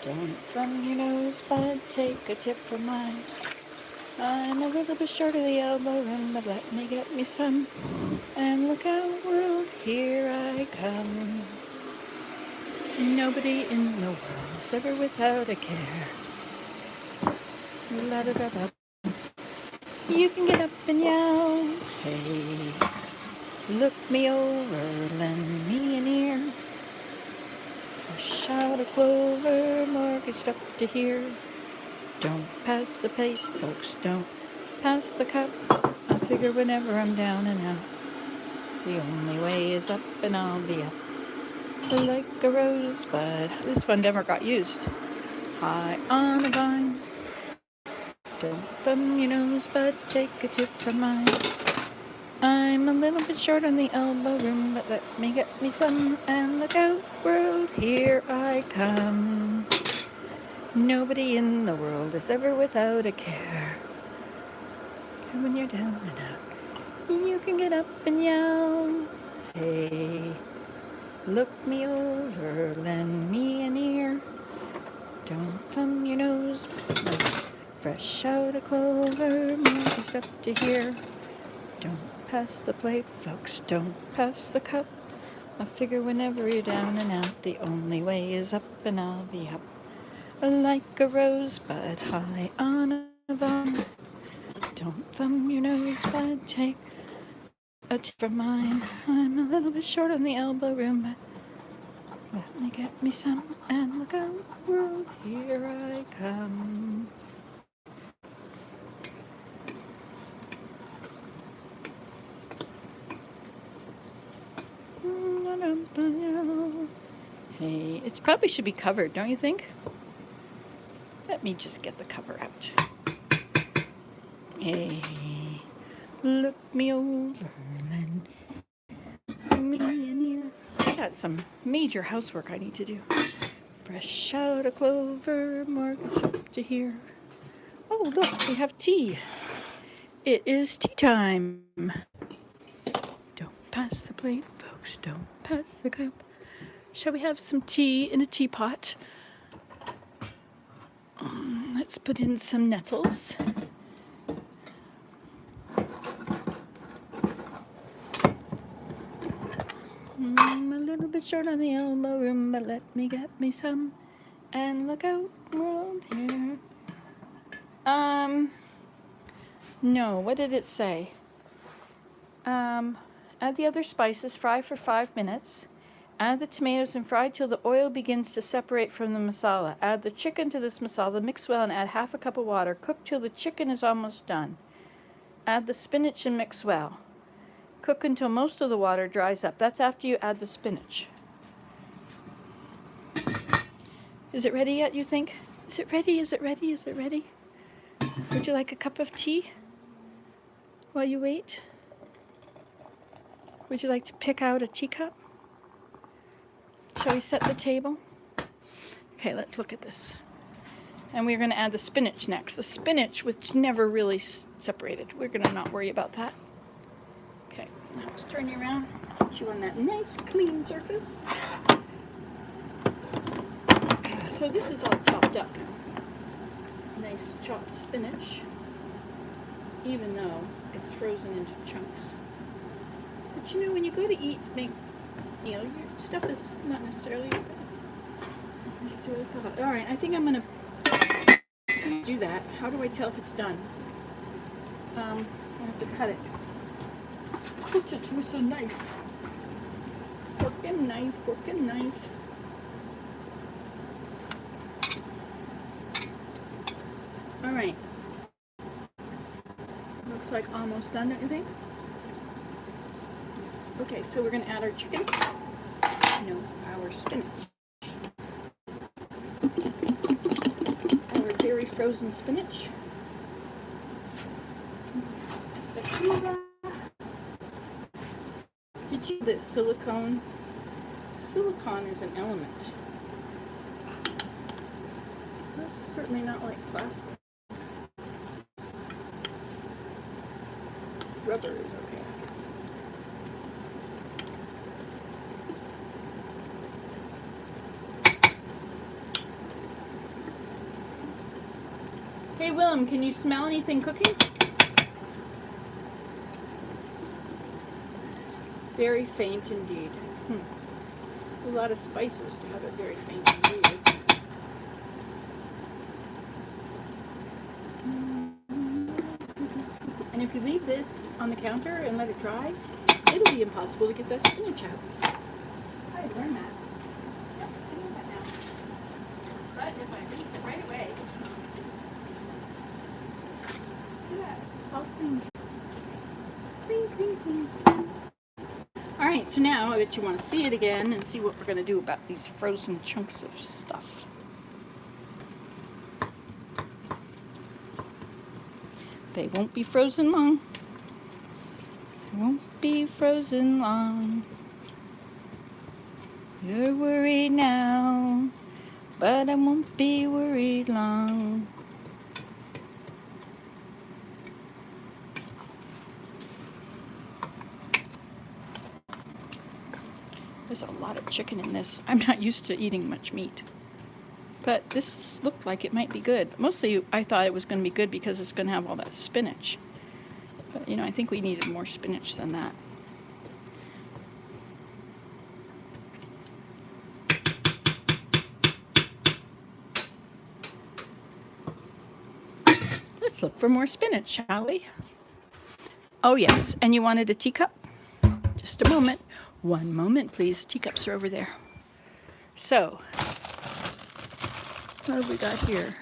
Don't thumb your nose, bud, take a tip from mine. I'm a little bit short of the elbow room, but let me get me some. And look out, world, here I come. Nobody in the world is ever without a care. La da da da. You can get up and yell. Hey, look me over, lend me an ear. Fresh out of clover, mortgaged up to here. Don't pass the plate, folks, don't pass the cup. I figure whenever I'm down and out, the only way is up and I'll be up. Like a rosebud. This one never got used. High on a vine. Don't thumb your nose, but take a tip from mine. I'm a little bit short on the elbow room, but let me get me some. And look out, world, here I come. Nobody in the world is ever without a care. And when you're down and out, you can get up and yell. Hey, look me over, lend me an ear. Don't thumb your nose, fresh out of clover, mortgaged up to here. Don't pass the plate, folks, don't pass the cup. I figure whenever you're down and out, the only way is up and I'll be up. Like a rosebud high on a vine. Don't thumb your nose, bud, take a tip from mine. I'm a little bit short on the elbow room, but let me get me some. And look out, world, here I come. Hey, it probably should be covered, don't you think? Let me just get the cover out. Hey, look me over, lend me got some major housework I need to do. Fresh out of clover, Margaret's up to here. Oh, look, we have tea. It is tea time. Don't pass the plate, folks. Don't pass the cup. Shall we have some tea in a teapot? Let's put in some nettles. A little bit short on the elbow room, but let me get me some. And look out, world here. No, what did it say? Add the other spices, fry for 5 minutes. Add the tomatoes and fry till the oil begins to separate from the masala. Add the chicken to this masala, mix well, and add half a cup of water. Cook till the chicken is almost done. Add the spinach and mix well. Cook until most of the water dries up. That's after you add the spinach. Is it ready yet, you think? Is it ready? Is it ready? Is it ready? Would you like a cup of tea while you wait? Would you like to pick out a teacup? Shall we set the table? Okay, let's look at this. And we're going to add the spinach next. The spinach, which never really separated. We're going to not worry about that. Okay, now let's turn you around. Put you on that nice clean surface. So this is all chopped up. Nice chopped spinach, even though it's frozen into chunks. But you know, when you go to eat, your stuff is not necessarily thought. All right, I think I'm gonna do that. How do I tell if it's done? I have to cut it. Cut it with a knife. Fork and knife. Fork and knife. All right. Looks like almost done, don't you think? Yes. Okay, so we're gonna add our chicken. No, our spinach. Our very frozen spinach. Spatula. Did you know that silicone is an element? That's certainly not like plastic. Rubber is okay, I guess. Hey Willem, can you smell anything cooking? Very faint indeed. A lot of spices to have it very faint indeed, isn't it? And if you leave this on the counter and let it dry, it'll be impossible to get that spinach out. I learned that. Yep, I know that now. But if I rinse it right away, look at that, it's all clean. Clean, clean, clean. Alright, so now I bet you want to see it again and see what we're going to do about these frozen chunks of stuff. They won't be frozen long. They won't be frozen long. You're worried now, but I won't be worried long. There's a lot of chicken in this. I'm not used to eating much meat. But this looked like it might be good. Mostly I thought it was going to be good because it's going to have all that spinach. But, you know, I think we needed more spinach than that. Let's look for more spinach, shall we? Oh, yes. And you wanted a teacup? Just a moment. One moment, please. Teacups are over there. So, what have we got here?